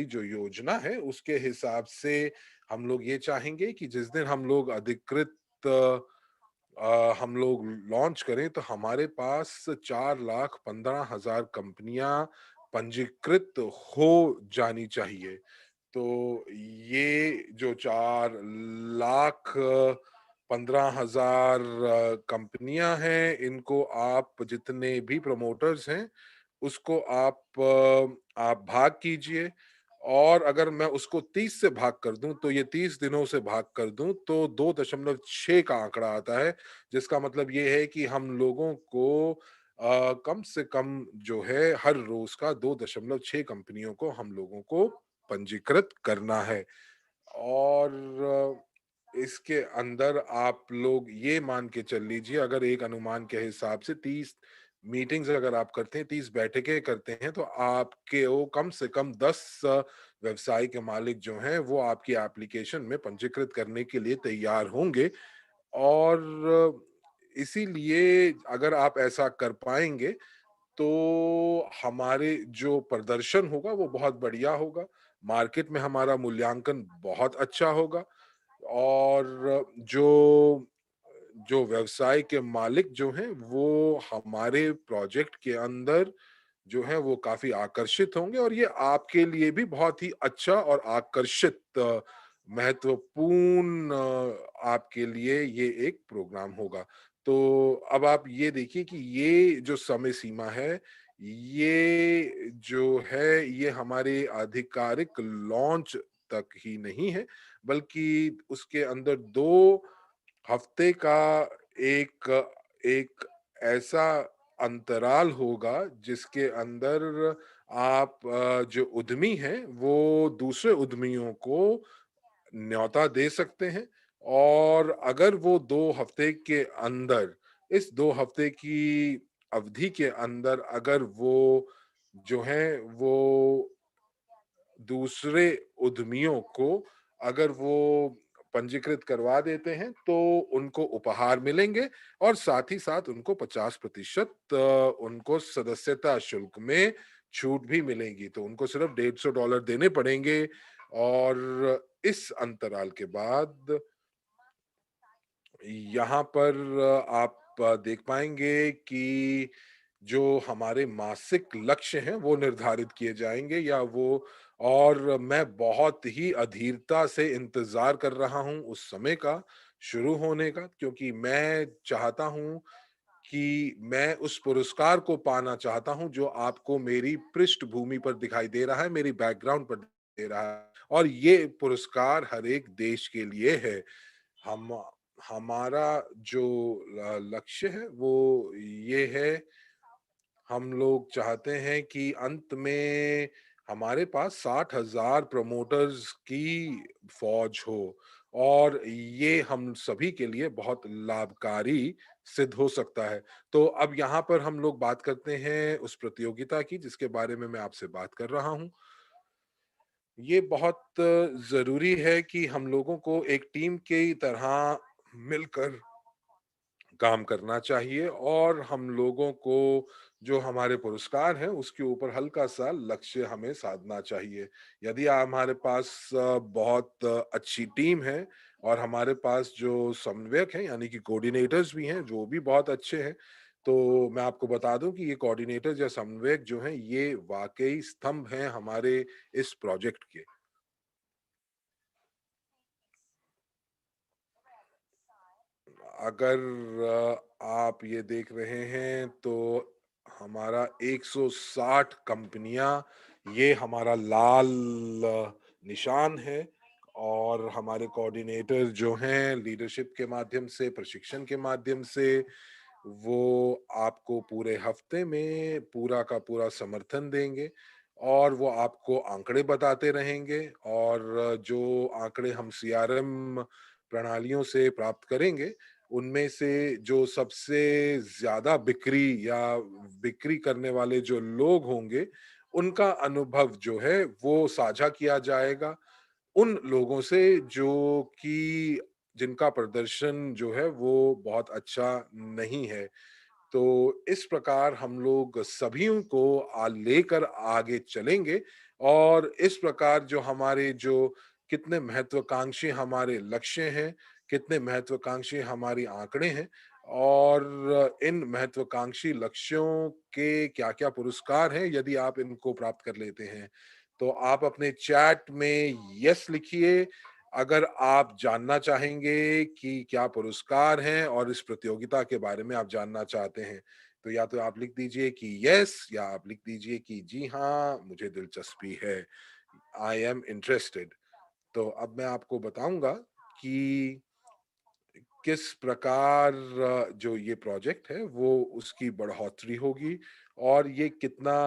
जो योजना है उसके हिसाब से हम लोग ये चाहेंगे कि जिस दिन हम लोग अधिकृत हम लोग लॉन्च करें तो हमारे पास 4,15,000 कंपनियां पंजीकृत हो जानी चाहिए। तो ये जो 4,15,000 कंपनियां हैं, इनको आप जितने भी प्रमोटर्स हैं उसको आप भाग कीजिए। और अगर मैं उसको 30 से भाग कर दूं तो ये 30 दिनों से भाग कर दूं तो 2.6 का आंकड़ा आता है, जिसका मतलब ये है कि हम लोगों को कम से कम जो है हर रोज का 2.6 कंपनियों को हम लोगों को पंजीकृत करना है। और इसके अंदर आप लोग ये मान के चल लीजिए, अगर एक अनुमान के हिसाब से 30 मीटिंग्स अगर आप करते हैं, 30 बैठकें करते हैं, तो आपके वो कम से कम 10 व्यवसाय के मालिक जो हैं वो आपकी एप्लीकेशन में पंजीकृत करने के लिए तैयार होंगे। और इसीलिए अगर आप ऐसा कर पाएंगे तो हमारे जो प्रदर्शन होगा वो बहुत बढ़िया होगा, मार्केट में हमारा मूल्यांकन बहुत अच्छा होगा। और जो जो व्यवसाय के मालिक जो हैं वो हमारे प्रोजेक्ट के अंदर जो है वो काफी आकर्षित होंगे, और ये आपके लिए भी बहुत ही अच्छा और आकर्षित महत्वपूर्ण आपके लिए ये एक प्रोग्राम होगा। तो अब आप ये देखिए कि ये जो समय सीमा है, ये जो है ये हमारे आधिकारिक लॉन्च तक ही नहीं है, बल्कि उसके अंदर 2 हफ्ते का एक एक ऐसा अंतराल होगा जिसके अंदर आप जो उद्यमी हैं वो दूसरे उद्यमियों को न्योता दे सकते हैं। और अगर वो 2 हफ्ते के अंदर, इस 2 हफ्ते की अवधि के अंदर अगर वो जो है वो दूसरे उद्यमियों को अगर वो पंजीकृत करवा देते हैं तो उनको उपहार मिलेंगे, और साथ ही साथ उनको 50% उनको सदस्यता शुल्क में छूट भी मिलेगी, तो उनको सिर्फ $150 देने पड़ेंगे। और इस अंतराल के बाद यहाँ पर आप देख पाएंगे कि जो हमारे मासिक लक्ष्य हैं वो निर्धारित किए जाएंगे या वो, और मैं बहुत ही अधीरता से इंतजार कर रहा हूं उस समय का शुरू होने का, क्योंकि मैं चाहता हूं कि मैं उस पुरस्कार को पाना चाहता हूं जो आपको मेरी पृष्ठभूमि पर दिखाई दे रहा है, मेरी बैकग्राउंड पर दे रहा है। और ये पुरस्कार हर एक देश के लिए है। हम हमारा जो लक्ष्य है वो ये है, हम लोग चाहते हैं कि अंत में हमारे पास 60,000 प्रमोटर्स की फौज हो, और ये हम सभी के लिए बहुत लाभकारी सिद्ध हो सकता है। तो अब यहाँ पर हम लोग बात करते हैं उस प्रतियोगिता की जिसके बारे में मैं आपसे बात कर रहा हूँ। ये बहुत जरूरी है कि हम लोगों को एक टीम की तरह मिलकर काम करना चाहिए, और हम लोगों को जो हमारे पुरस्कार हैं उसके ऊपर हल्का सा लक्ष्य हमें साधना चाहिए। यदि हमारे पास बहुत अच्छी टीम है और हमारे पास जो समन्वयक हैं यानी कि कोऑर्डिनेटर्स भी हैं जो भी बहुत अच्छे हैं, तो मैं आपको बता दूं कि ये कोऑर्डिनेटर्स या समन्वयक जो हैं ये वाकई स्तंभ हैं हमारे इस प्रोजेक्ट के। अगर आप ये देख रहे हैं तो हमारा 160 कंपनियां, ये हमारा लाल निशान है। और हमारे कोऑर्डिनेटर जो हैं लीडरशिप के माध्यम से, प्रशिक्षण के माध्यम से, वो आपको पूरे हफ्ते में पूरा का पूरा समर्थन देंगे, और वो आपको आंकड़े बताते रहेंगे। और जो आंकड़े हम सीआरएम प्रणालियों से प्राप्त करेंगे उनमें से जो सबसे ज्यादा बिक्री करने वाले जो लोग होंगे उनका अनुभव जो है वो साझा किया जाएगा। उन लोगों से जो कि जिनका प्रदर्शन जो है वो बहुत अच्छा नहीं है। तो इस प्रकार हम लोग सभी को लेकर आगे चलेंगे और इस प्रकार जो हमारे जो कितने महत्वाकांक्षी हमारे लक्ष्य हैं, कितने महत्वाकांक्षी हमारी आंकड़े हैं और इन महत्वाकांक्षी लक्ष्यों के क्या-क्या पुरस्कार हैं, यदि आप इनको प्राप्त कर लेते हैं, तो आप अपने चैट में यस लिखिए। अगर आप जानना चाहेंगे कि क्या पुरस्कार हैं और इस प्रतियोगिता के बारे में आप जानना चाहते हैं, तो या तो आप लिख दीजिए कि यस या आप लिख दीजिए कि जी हाँ, मुझे दिलचस्पी है, आई एम इंटरेस्टेड। तो अब मैं आपको बताऊँगा कि किस प्रकार जो ये प्रोजेक्ट है वो उसकी बढ़ोतरी होगी और ये कितना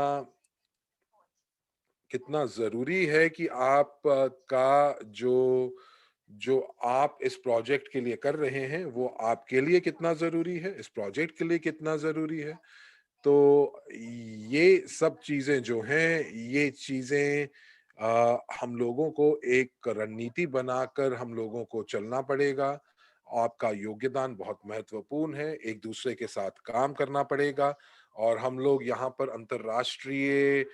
कितना ज़रूरी है कि आप का जो आप इस प्रोजेक्ट के लिए कर रहे हैं, वो आपके लिए कितना ज़रूरी है, इस प्रोजेक्ट के लिए कितना ज़रूरी है। तो ये सब चीज़ें जो हैं, ये चीज़ें हम लोगों को एक रणनीति बनाकर हम लोगों को चलना पड़ेगा। आपका योगदान बहुत महत्वपूर्ण है, एक-दूसरे के साथ काम करना पड़ेगा और हम लोग यहाँ पर अंतर्राष्ट्रीय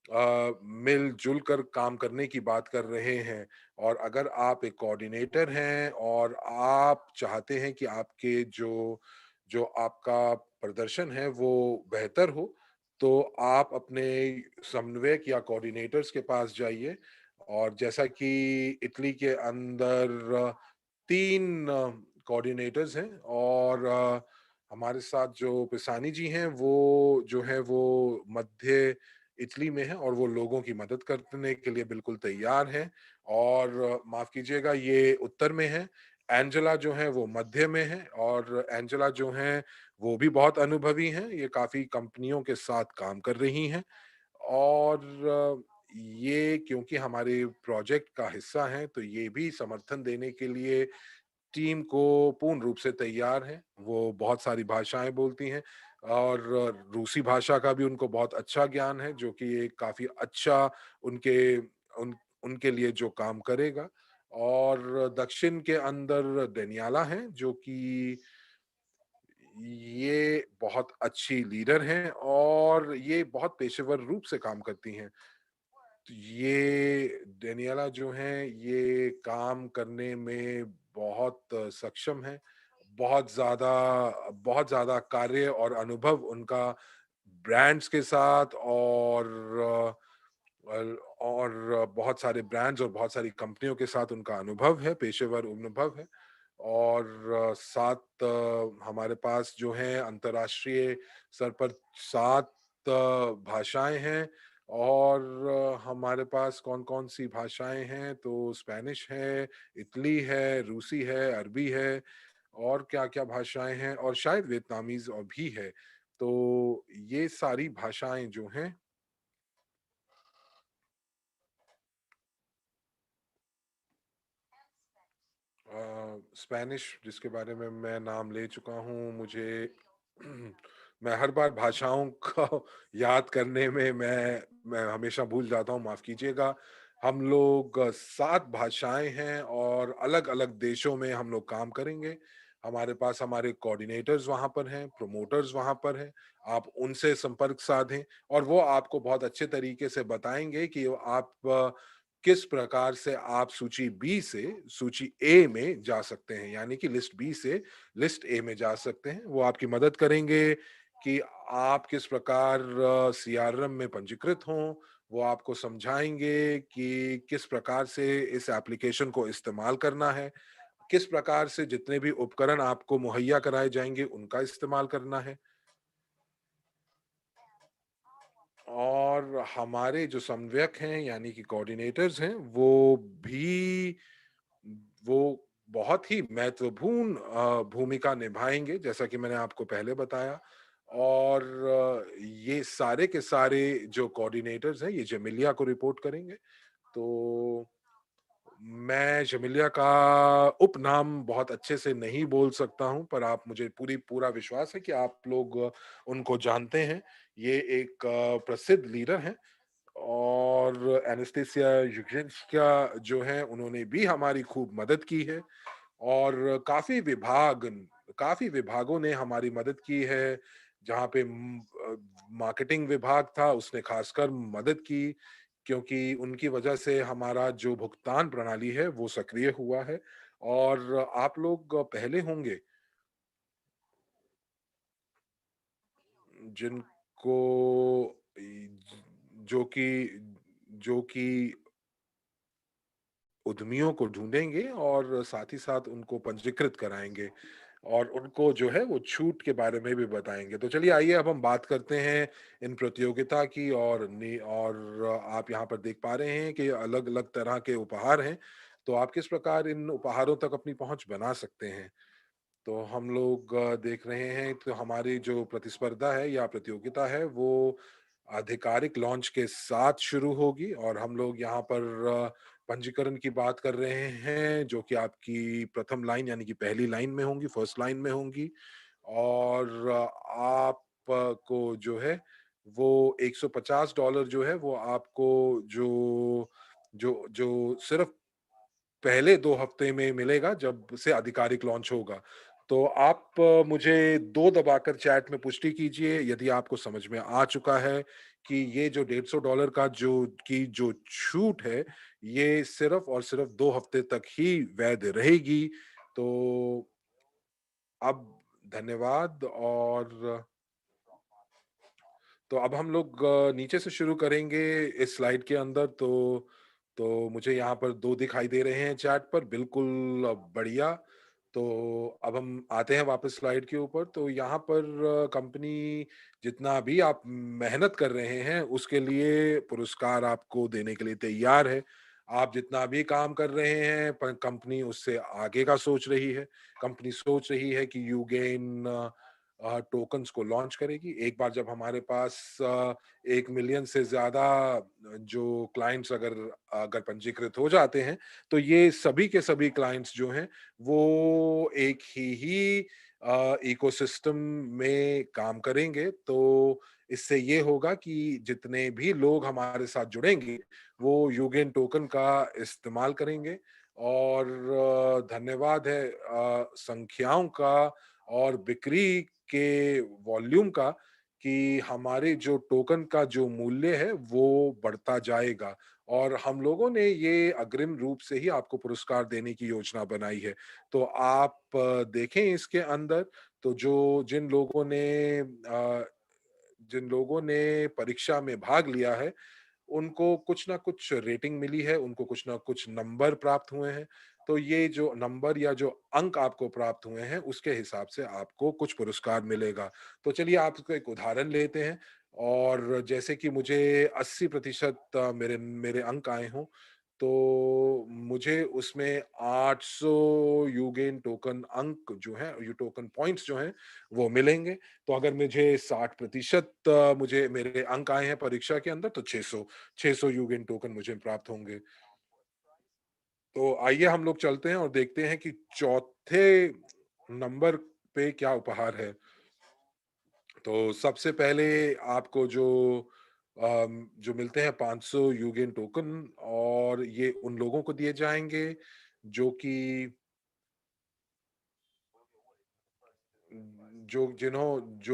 मिल-जुल कर काम करने की बात कर रहे हैं और अगर आप एक कोऑर्डिनेटर हैं और आप चाहते हैं कि आपके जो आपका प्रदर्शन है वो बेहतर हो, तो आप अपने समन्वयक या कोऑर्डिनेटर्स के पास जाइए और जैसा कि इटली के अंदर 3 कोऑर्डिनेटर्स हैं और हमारे साथ जो पिसानी जी हैं, वो जो है वो मध्य इटली में हैं और वो लोगों की मदद करने के लिए बिल्कुल तैयार हैं और माफ़ कीजिएगा ये उत्तर में हैं। एंजेला जो हैं वो मध्य में हैं और एंजेला जो हैं वो भी बहुत अनुभवी हैं, ये काफ़ी कंपनियों के साथ काम कर रही हैं और ये क्योंकि हमारे प्रोजेक्ट का हिस्सा हैं, तो ये भी समर्थन देने के लिए टीम को पूर्ण रूप से तैयार हैं। वो बहुत सारी भाषाएँ बोलती हैं और रूसी भाषा का भी उनको बहुत अच्छा ज्ञान है, जो कि एक काफ़ी अच्छा उनके उन उनके लिए जो काम करेगा और दक्षिण के अंदर डेनियाला हैं, जो कि ये बहुत अच्छी लीडर हैं और ये बहुत पेशेवर रूप से काम करती हैं। तो ये डेनियला जो हैं, ये काम करने में बहुत सक्षम हैं। बहुत ज़्यादा कार्य और अनुभव उनका ब्रांड्स के साथ और बहुत सारे ब्रांड्स और बहुत सारी कंपनियों के साथ उनका अनुभव है, पेशेवर अनुभव है। और सात हमारे पास जो हैं अंतर्राष्ट्रीय स्तर पर 7 भाषाएँ हैं और हमारे पास कौन-कौन सी भाषाएँ हैं, तो स्पेनिश है, इटली है, रूसी है, अरबी है और क्या-क्या भाषाएँ हैं और शायद वियतनामीज़ भी है। तो ये सारी भाषाएँ जो हैं स्पेनिश जिसके बारे में मैं नाम ले चुका हूँ, मुझे मैं हर बार भाषाओं को याद करने में मैं हमेशा भूल जाता हूँ, माफ़ कीजिएगा। हम लोग 7 भाषाएँ हैं और अलग-अलग देशों में हम लोग काम करेंगे। हमारे पास हमारे कोऑर्डिनेटर्स वहाँ पर हैं, प्रोमोटर्स वहाँ पर हैं, आप उनसे संपर्क साधें और वो आपको बहुत अच्छे तरीके से बताएँगे कि आप किस प्रकार से आप सूची बी से सूची ए में जा सकते हैं, यानी कि लिस्ट बी से लिस्ट ए में जा सकते हैं। वो आपकी मदद करेंगे कि आप किस प्रकार सीआरएम में पंजीकृत हों, वो आपको समझाएँगे कि किस प्रकार से इस एप्लीकेशन को इस्तेमाल करना है, किस प्रकार से जितने भी उपकरण आपको मुहैया कराए जाएँगे, उनका इस्तेमाल करना है। और हमारे जो समन्वयक हैं यानी कि कोऑर्डिनेटर्स हैं, भी वो बहुत ही महत्वपूर्ण भूमिका निभाएँगे, जैसा कि मैंने आपको पहले बताया और ये सारे के सारे जो कोऑर्डिनेटर्स हैं, ये जमिलिया को रिपोर्ट करेंगे। तो मैं जमिलिया का उपनाम बहुत अच्छे से नहीं बोल सकता हूँ, पर आप मुझे पूरा विश्वास है कि आप लोग उनको जानते हैं। ये एक प्रसिद्ध लीडर हैं और एनास्टेसिया युगेंस्का जो है उन्होंने भी हमारी खूब मदद की है। और काफी विभागों ने हमारी मदद की है। जहाँ पे मार्केटिंग विभाग था उसने खासकर मदद की, क्योंकि उनकी वजह से हमारा जो भुगतान प्रणाली है वो सक्रिय हुआ है। और आप लोग पहले होंगे जिनको जो कि जो कि उद्यमियों को ढूंढेंगे और साथ ही साथ उनको पंजीकृत कराएंगे और उनको जो है वो छूट के बारे में भी बताएंगे। तो चलिए आइए अब हम बात करते हैं इन प्रतियोगिता की। और आप यहाँ पर देख पा रहे हैं कि अलग अलग तरह के उपहार हैं। तो आप किस प्रकार इन उपहारों तक अपनी पहुंच बना सकते हैं। तो हम लोग देख रहे हैं तो हमारी जो प्रतिस्पर्धा है या प्रतियोगिता है वो आधिकारिक लॉन्च के साथ शुरू होगी। और हम लोग यहाँ पर पंजीकरण की बात कर रहे हैं, जो कि आपकी प्रथम लाइन यानी कि पहली लाइन में होंगी, फर्स्ट लाइन में होंगी। और आप को जो है वो $150 जो है वो आपको जो जो जो सिर्फ पहले 2 हफ्ते में मिलेगा जब से आधिकारिक लॉन्च होगा। तो आप मुझे 2 दबाकर चैट में पुष्टि कीजिए यदि आपको समझ में आ चुका है कि ये जो $150 का जो छूट है, ये सिर्फ़ और सिर्फ़ 2 हफ्ते तक ही वैध रहेगी। तो अब धन्यवाद। और तो अब हम लोग नीचे से शुरू करेंगे इस स्लाइड के अंदर। तो मुझे यहाँ पर 2 दिखाई दे रहे हैं चैट पर, बिल्कुल बढ़िया। तो अब हम आते हैं वापस स्लाइड के ऊपर। तो यहाँ पर कंपनी जितना भी आप मेहनत कर रहे हैं उसके लिए पुरस्कार आपको देने के लिए तैयार है। आप जितना भी काम कर रहे हैं पर कंपनी उससे आगे का सोच रही है। कंपनी सोच रही है कि यूगेन टोकन्स को लॉन्च करेगी। एक बार जब हमारे पास 1 मिलियन से ज़्यादा जो क्लाइंट्स अगर अगर पंजीकृत हो जाते हैं, तो ये सभी के सभी क्लाइंट्स जो हैं, वो एक ही इकोसिस्टम में काम करेंगे। तो इससे ये होगा कि जितने भी लोग हमारे साथ जुड़ेंगे, वो यूगेन टोकन का इस्तेमाल करेंगे। और धन्यवाद है संख्याओं का और बिक्री के वॉल्यूम का, कि हमारे जो टोकन का जो मूल्य है वो बढ़ता जाएगा। और हम लोगों ने ये अग्रिम रूप से ही आपको पुरस्कार देने की योजना बनाई है। तो आप देखें इसके अंदर। तो जो जिन लोगों ने परीक्षा में भाग लिया है, उनको कुछ ना कुछ रेटिंग मिली है, उनको कुछ ना कुछ नंबर प्राप्त हुए हैं। तो ये जो नंबर या जो अंक आपको प्राप्त हुए हैं, उसके हिसाब से आपको कुछ पुरस्कार मिलेगा। तो चलिए आपको एक उदाहरण लेते हैं। और जैसे कि मुझे 80% मेरे मेरे अंक आए हों, तो मुझे उसमें 800 यूगेन टोकन अंक जो हैं, ये टोकन पॉइंट्स जो हैं, वो मिलेंगे। तो अगर मुझे 60% मुझे मेरे अंक आए हैं परीक्षा के अंदर, तो 600 यूगेन टोकन मुझे प्राप्त होंगे। तो आइए हम लोग चलते हैं और देखते हैं कि चौथे नंबर पे क्या उपहार है। तो सबसे पहले आपको जो मिलते हैं 500 यूगेन टोकन, और ये उन लोगों को दिए जाएंगे जो कि जो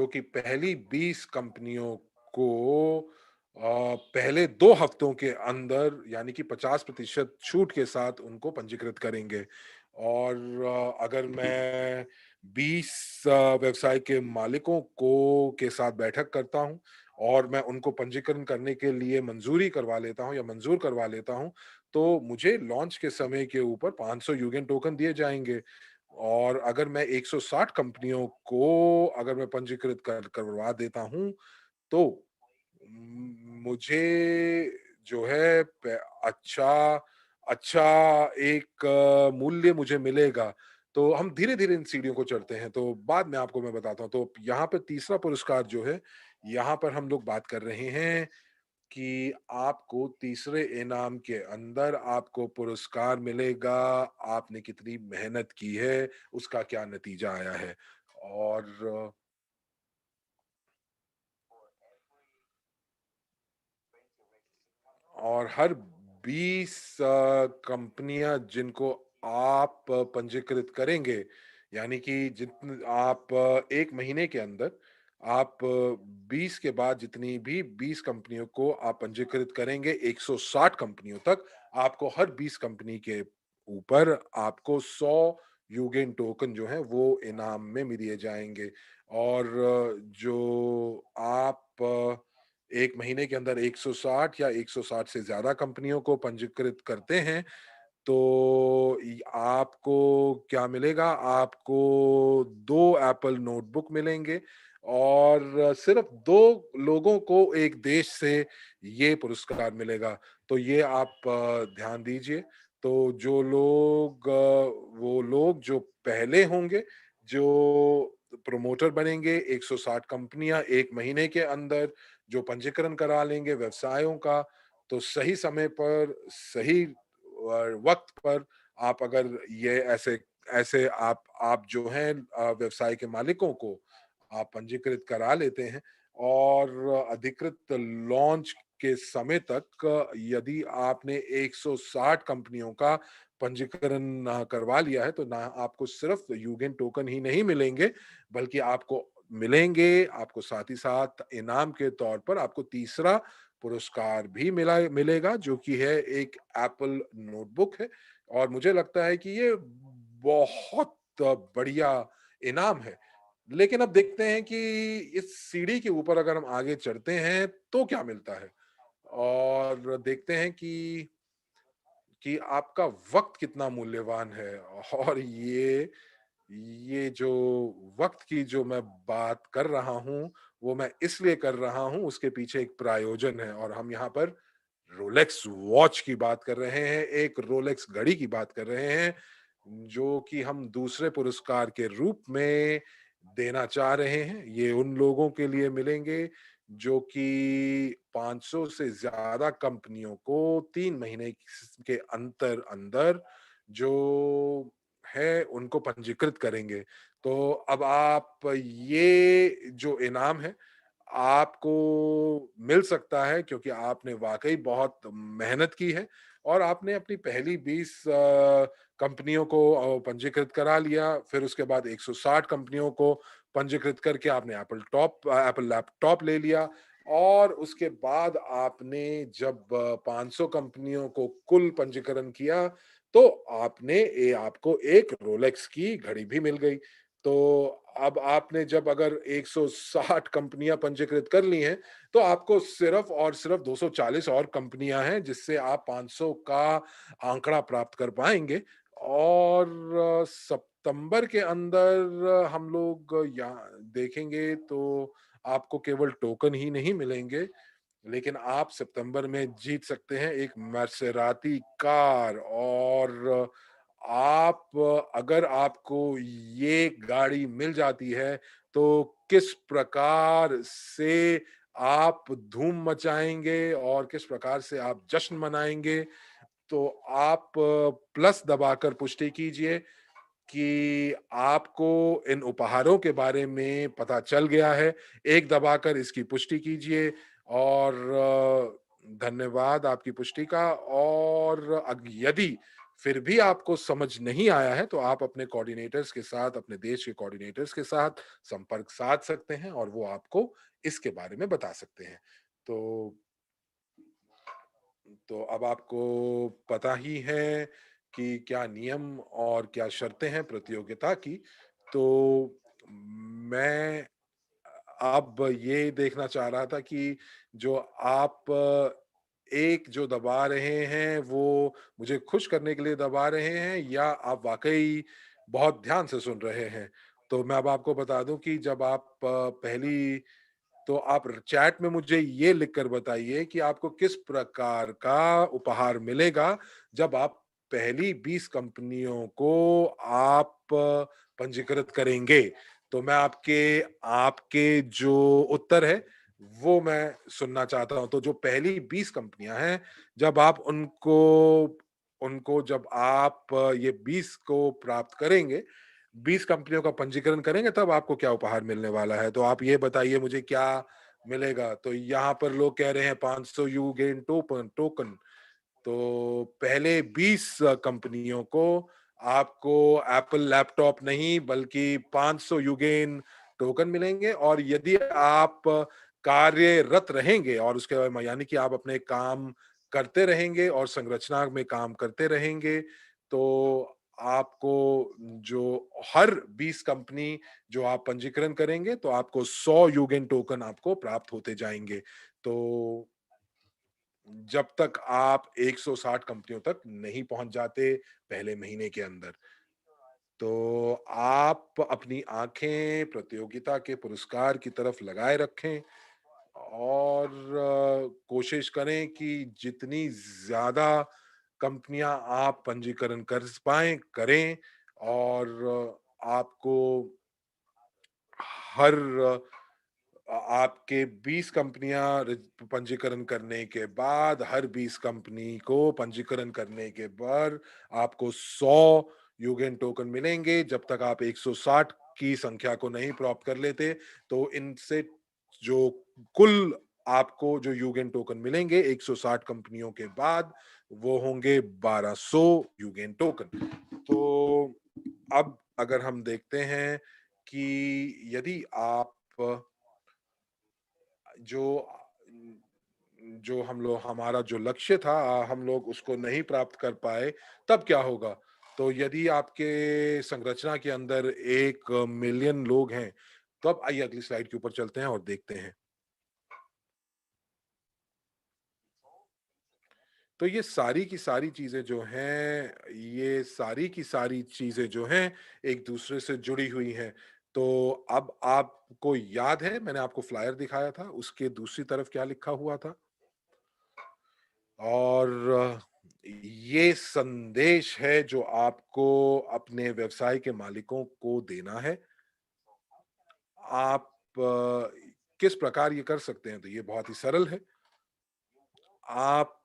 कि पहली 20 कंपनियों को पहले 2 हफ्तों के अंदर यानी कि 50% छूट के साथ उनको पंजीकृत करेंगे। और अगर मैं 20 व्यवसाय के मालिकों को के साथ बैठक करता हूँ और मैं उनको पंजीकरण करने के लिए मंजूरी करवा लेता हूँ या मंजूर करवा लेता हूँ, तो मुझे लॉन्च के समय के ऊपर 500 यूगेन टोकन दिए जाएंगे। और अगर मैं 160 कंपनियों को अगर मैं पंजीकृत करवा देता हूँ, तो मुझे जो है अच्छा अच्छा एक मूल्य मुझे मिलेगा। तो हम धीरे धीरे इन सीढ़ियों को चढ़ते हैं, तो बाद में आपको मैं बताता हूँ। तो यहाँ पे तीसरा पुरस्कार जो है, यहाँ पर हम लोग बात कर रहे हैं कि आपको तीसरे इनाम के अंदर आपको पुरस्कार मिलेगा, आपने कितनी मेहनत की है, उसका क्या नतीजा आया है। और और हर 20 कंपनियां जिनको आप पंजीकृत करेंगे, यानी कि जितने आप एक महीने के अंदर आप 20 के बाद जितनी भी 20 कंपनियों को आप पंजीकृत करेंगे 160 कंपनियों तक, आपको हर 20 कंपनी के ऊपर आपको 100 यूगेन टोकन जो है वो इनाम में दिए जाएंगे। और जो आप एक महीने के अंदर 160 या 160 से ज्यादा कंपनियों को पंजीकृत करते हैं, तो आपको क्या मिलेगा? आपको 2 एप्पल नोटबुक मिलेंगे और सिर्फ 2 लोगों को एक देश से ये पुरस्कार मिलेगा। तो ये आप ध्यान दीजिए। तो जो लोग वो लोग जो पहले होंगे, जो प्रमोटर बनेंगे, 160 कंपनियां एक महीने के अंदर जो पंजीकरण करा लेंगे व्यवसायों का, तो सही समय पर सही वक्त पर आप अगर ये ऐसे ऐसे आप जो हैं व्यवसाय के मालिकों को आप पंजीकृत करा लेते हैं और अधिकृत लॉन्च के समय तक यदि आपने 160 कंपनियों का पंजीकरण करवा लिया है, तो ना आपको सिर्फ यूगेन टोकन ही नहीं मिलेंगे, बल्कि आपको आपको साथ ही साथ इनाम के तौर पर आपको तीसरा पुरस्कार भी मिलेगा, जो कि है एक एप्पल नोटबुक है। और मुझे लगता है कि ये बहुत बढ़िया इनाम है। लेकिन अब देखते हैं कि इस सीढ़ी के ऊपर अगर हम आगे चढ़ते हैं तो क्या मिलता है, और देखते हैं कि आपका वक्त कितना मूल्यवान है। और ये जो वक्त की जो मैं बात कर रहा हूँ, वो मैं इसलिए कर रहा हूँ, उसके पीछे एक प्रायोजन है। और हम यहाँ पर रोलेक्स वॉच की बात कर रहे हैं, एक रोलेक्स घड़ी की बात कर रहे हैं, जो कि हम दूसरे पुरस्कार के रूप में देना चाह रहे हैं। ये उन लोगों के लिए मिलेंगे जो कि 500 से ज्यादा कंपनियों को 3 महीने के अंतर अंदर जो है उनको पंजीकृत करेंगे। तो अब आप ये जो इनाम है आपको मिल सकता है, क्योंकि आपने वाकई बहुत मेहनत की है और आपने अपनी पहली 20 कंपनियों को पंजीकृत करा लिया। फिर उसके बाद 160 कंपनियों को पंजीकृत करके आपने एप्पल लैपटॉप ले लिया। और उसके बाद आपने जब 500 कंपनियों को कुल पंजीकरण किया, तो आपको एक रोलेक्स की घड़ी भी मिल गई। तो अब आपने जब अगर 160 कंपनियां पंजीकृत कर ली हैं, तो आपको सिर्फ और सिर्फ 240 और कंपनियां हैं जिससे आप 500 का आंकड़ा प्राप्त कर पाएंगे। और सितंबर के अंदर हम लोग यहाँ देखेंगे तो आपको केवल टोकन ही नहीं मिलेंगे, लेकिन आप सितंबर में जीत सकते हैं एक मर्सेराती कार। और आप अगर आपको ये गाड़ी मिल जाती है, तो किस प्रकार से आप धूम मचाएंगे और किस प्रकार से आप जश्न मनाएंगे। तो आप प्लस दबाकर पुष्टि कीजिए कि आपको इन उपहारों के बारे में पता चल गया है। एक दबाकर इसकी पुष्टि कीजिए। और धन्यवाद आपकी पुष्टि का। और यदि फिर भी आपको समझ नहीं आया है, तो आप अपने कोऑर्डिनेटर्स के साथ, अपने देश के कोऑर्डिनेटर्स के साथ संपर्क साध सकते हैं और वो आपको इसके बारे में बता सकते हैं। तो अब आपको पता ही है कि क्या नियम और क्या शर्तें हैं प्रतियोगिता की। तो मैं अब ये देखना चाह रहा था कि जो आप एक जो दबा रहे हैं वो मुझे खुश करने के लिए दबा रहे हैं, या आप वाकई बहुत ध्यान से सुन रहे हैं। तो मैं अब आपको बता दूं कि जब आप पहली तो आप चैट में मुझे ये लिखकर बताइए कि आपको किस प्रकार का उपहार मिलेगा जब आप पहली 20 कंपनियों को आप पंजीकृत करेंगे। तो मैं आपके आपके जो उत्तर है वो मैं सुनना चाहता हूं। तो जो पहली 20 कंपनियां हैं, जब आप उनको उनको जब आप ये 20 को प्राप्त करेंगे, 20 कंपनियों का पंजीकरण करेंगे, तब आपको क्या उपहार मिलने वाला है। तो आप ये बताइए मुझे, क्या मिलेगा। तो यहाँ पर लोग कह रहे हैं 500 यू गेन टोकन। तो पहले 20 कंपनियों को आपको एप्पल लैपटॉप नहीं बल्कि 500 यूगेन टोकन मिलेंगे, और यदि आप कार्यरत रहेंगे और उसके बाद यानी कि आप अपने काम करते रहेंगे और संरचना में काम करते रहेंगे, तो आपको जो हर 20 कंपनी जो आप पंजीकरण करेंगे तो आपको 100 यूगेन टोकन आपको प्राप्त होते जाएंगे। तो जब तक आप 160 कंपनियों तक नहीं पहुंच जाते पहले महीने के अंदर, तो आप अपनी आंखें प्रतियोगिता के पुरस्कार की तरफ लगाए रखें और कोशिश करें कि जितनी ज्यादा कंपनियां आप पंजीकरण कर पाएं करें, और आपको हर आपके 20 कंपनियां पंजीकरण करने के बाद, हर 20 कंपनी को पंजीकरण करने के बाद आपको 100 यूगेन टोकन मिलेंगे। जब तक आप 160 की संख्या को नहीं प्राप्त कर लेते, तो इनसे जो कुल आपको जो यूगेन टोकन मिलेंगे 160 कंपनियों के बाद, वो होंगे 1200 यूगेन टोकन। तो अब अगर हम देखते हैं कि यदि आप जो जो हम लोग हमारा जो लक्ष्य था हम लोग उसको नहीं प्राप्त कर पाए, तब क्या होगा? तो यदि आपके संरचना के अंदर 1 मिलियन लोग हैं, तो अब आइए अगली स्लाइड के ऊपर चलते हैं और देखते हैं। तो ये सारी की सारी चीजें जो हैं, ये सारी की सारी चीजें जो हैं एक दूसरे से जुड़ी हुई हैं। तो अब आपको याद है मैंने आपको फ्लायर दिखाया था, उसके दूसरी तरफ क्या लिखा हुआ था? और ये संदेश है जो आपको अपने व्यवसाय के मालिकों को देना है। आप किस प्रकार ये कर सकते हैं? तो ये बहुत ही सरल है। आप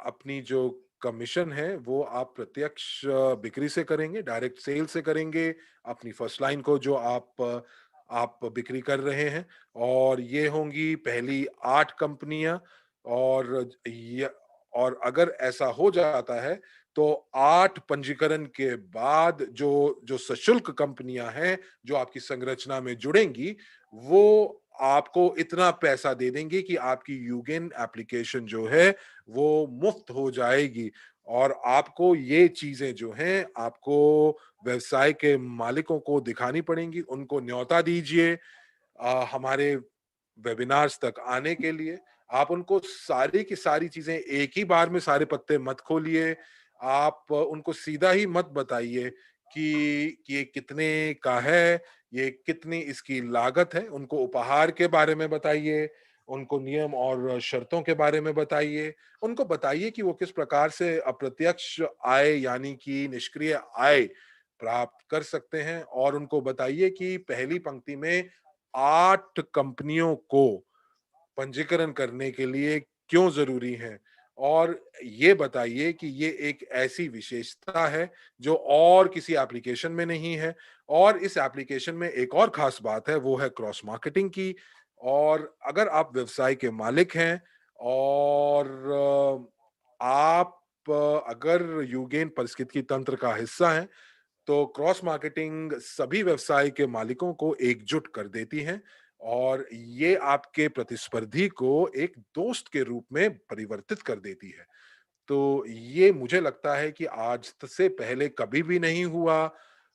अपनी जो कमीशन है वो आप प्रत्यक्ष बिक्री से करेंगे, डायरेक्ट सेल से करेंगे, अपनी फर्स्ट लाइन को जो आप बिक्री कर रहे हैं, और ये होंगी पहली 8 कंपनियां। और ये और अगर ऐसा हो जाता है तो 8 पंजीकरण के बाद जो जो सशुल्क कंपनियां हैं जो आपकी संरचना में जुड़ेंगी, वो आपको इतना पैसा दे देंगे कि आपकी यूगेन एप्लीकेशन जो है वो मुफ्त हो जाएगी। और आपको ये चीजें जो हैं आपको व्यवसाय के मालिकों को दिखानी पड़ेंगी, उनको न्योता दीजिए हमारे वेबिनार्स तक आने के लिए। आप उनको सारी की सारी चीजें एक ही बार में सारे पत्ते मत खोलिए। आप उनको सीधा ही मत बताइए कि ये कितने का है, ये कितनी इसकी लागत है। उनको उपहार के बारे में बताइए, उनको नियम और शर्तों के बारे में बताइए, उनको बताइए कि वो किस प्रकार से अप्रत्यक्ष आय यानी कि निष्क्रिय आय प्राप्त कर सकते हैं, और उनको बताइए कि पहली पंक्ति में 8 कंपनियों को पंजीकरण करने के लिए क्यों जरूरी है। और ये बताइए कि ये एक ऐसी विशेषता है जो और किसी एप्लीकेशन में नहीं है। और इस एप्लीकेशन में एक और खास बात है, वो है क्रॉस मार्केटिंग की। और अगर आप व्यवसाय के मालिक हैं और आप अगर यूगेन पारिस्थितिकी तंत्र का हिस्सा हैं, तो क्रॉस मार्केटिंग सभी व्यवसाय के मालिकों को एकजुट कर देती है, और ये आपके प्रतिस्पर्धी को एक दोस्त के रूप में परिवर्तित कर देती है। तो ये मुझे लगता है कि आज से पहले कभी भी नहीं हुआ,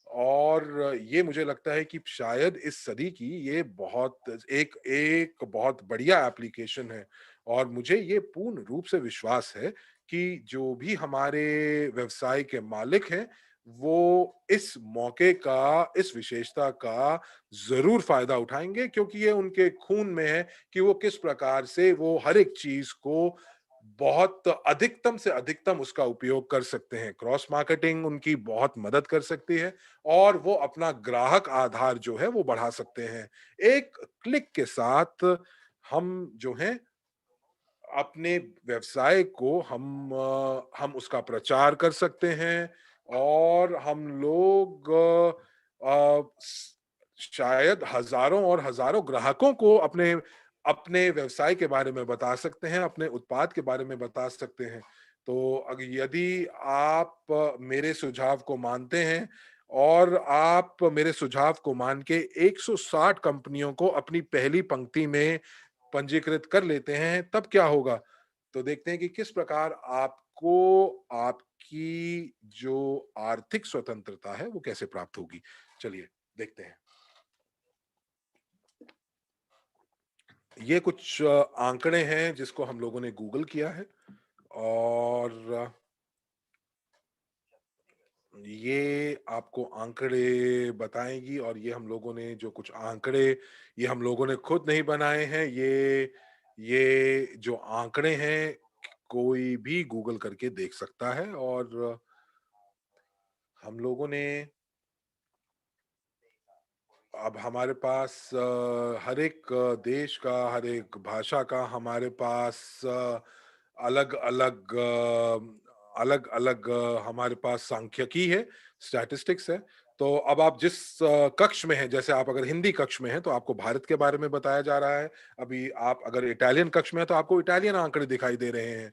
और ये मुझे लगता है कि शायद इस सदी की ये बहुत एक एक बहुत बढ़िया एप्लीकेशन है। और मुझे ये पूर्ण रूप से विश्वास है कि जो भी हमारे व्यवसाय के मालिक हैं, वो इस मौके का, इस विशेषता का जरूर फायदा उठाएंगे, क्योंकि ये उनके खून में है कि वो किस प्रकार से वो हर एक चीज को बहुत अधिकतम से अधिकतम उसका उपयोग कर सकते हैं। क्रॉस मार्केटिंग उनकी बहुत मदद कर सकती है, और वो अपना ग्राहक आधार जो है वो बढ़ा सकते हैं। एक क्लिक के साथ हम जो हैं अपने व्यवसाय को हम उसका प्रचार कर सकते हैं, और हम लोग शायद हजारों और हजारों ग्राहकों को अपने अपने व्यवसाय के बारे में बता सकते हैं, अपने उत्पाद के बारे में बता सकते हैं। तो यदि आप मेरे सुझाव को मानते हैं और आप मेरे सुझाव को मान के 160 कंपनियों को अपनी पहली पंक्ति में पंजीकृत कर लेते हैं, तब क्या होगा? तो देखते हैं कि किस प्रकार आपको आपकी जो आर्थिक स्वतंत्रता है, वो कैसे प्राप्त होगी। चलिए, देखते हैं। ये कुछ आंकड़े हैं जिसको हम लोगों ने गूगल किया है और ये आपको आंकड़े बताएंगी और ये हम लोगों ने जो कुछ आंकड़े ये हम लोगों ने खुद नहीं बनाए हैं, ये जो आंकड़े हैं कोई भी गूगल करके देख सकता है और हम लोगों ने अब हमारे पास हर एक देश का, हर एक भाषा का हमारे पास अलग-अलग अलग-अलग हमारे पास सांख्यिकी है, स्टैटिस्टिक्स है। तो अब आप जिस कक्ष में हैं, जैसे आप अगर हिंदी कक्ष में हैं, तो आपको भारत के बारे में बताया जा रहा है। अभी आप अगर इटालियन कक्ष में हैं, तो आपको इटालियन आंकड़े दिखाई दे रहे हैं।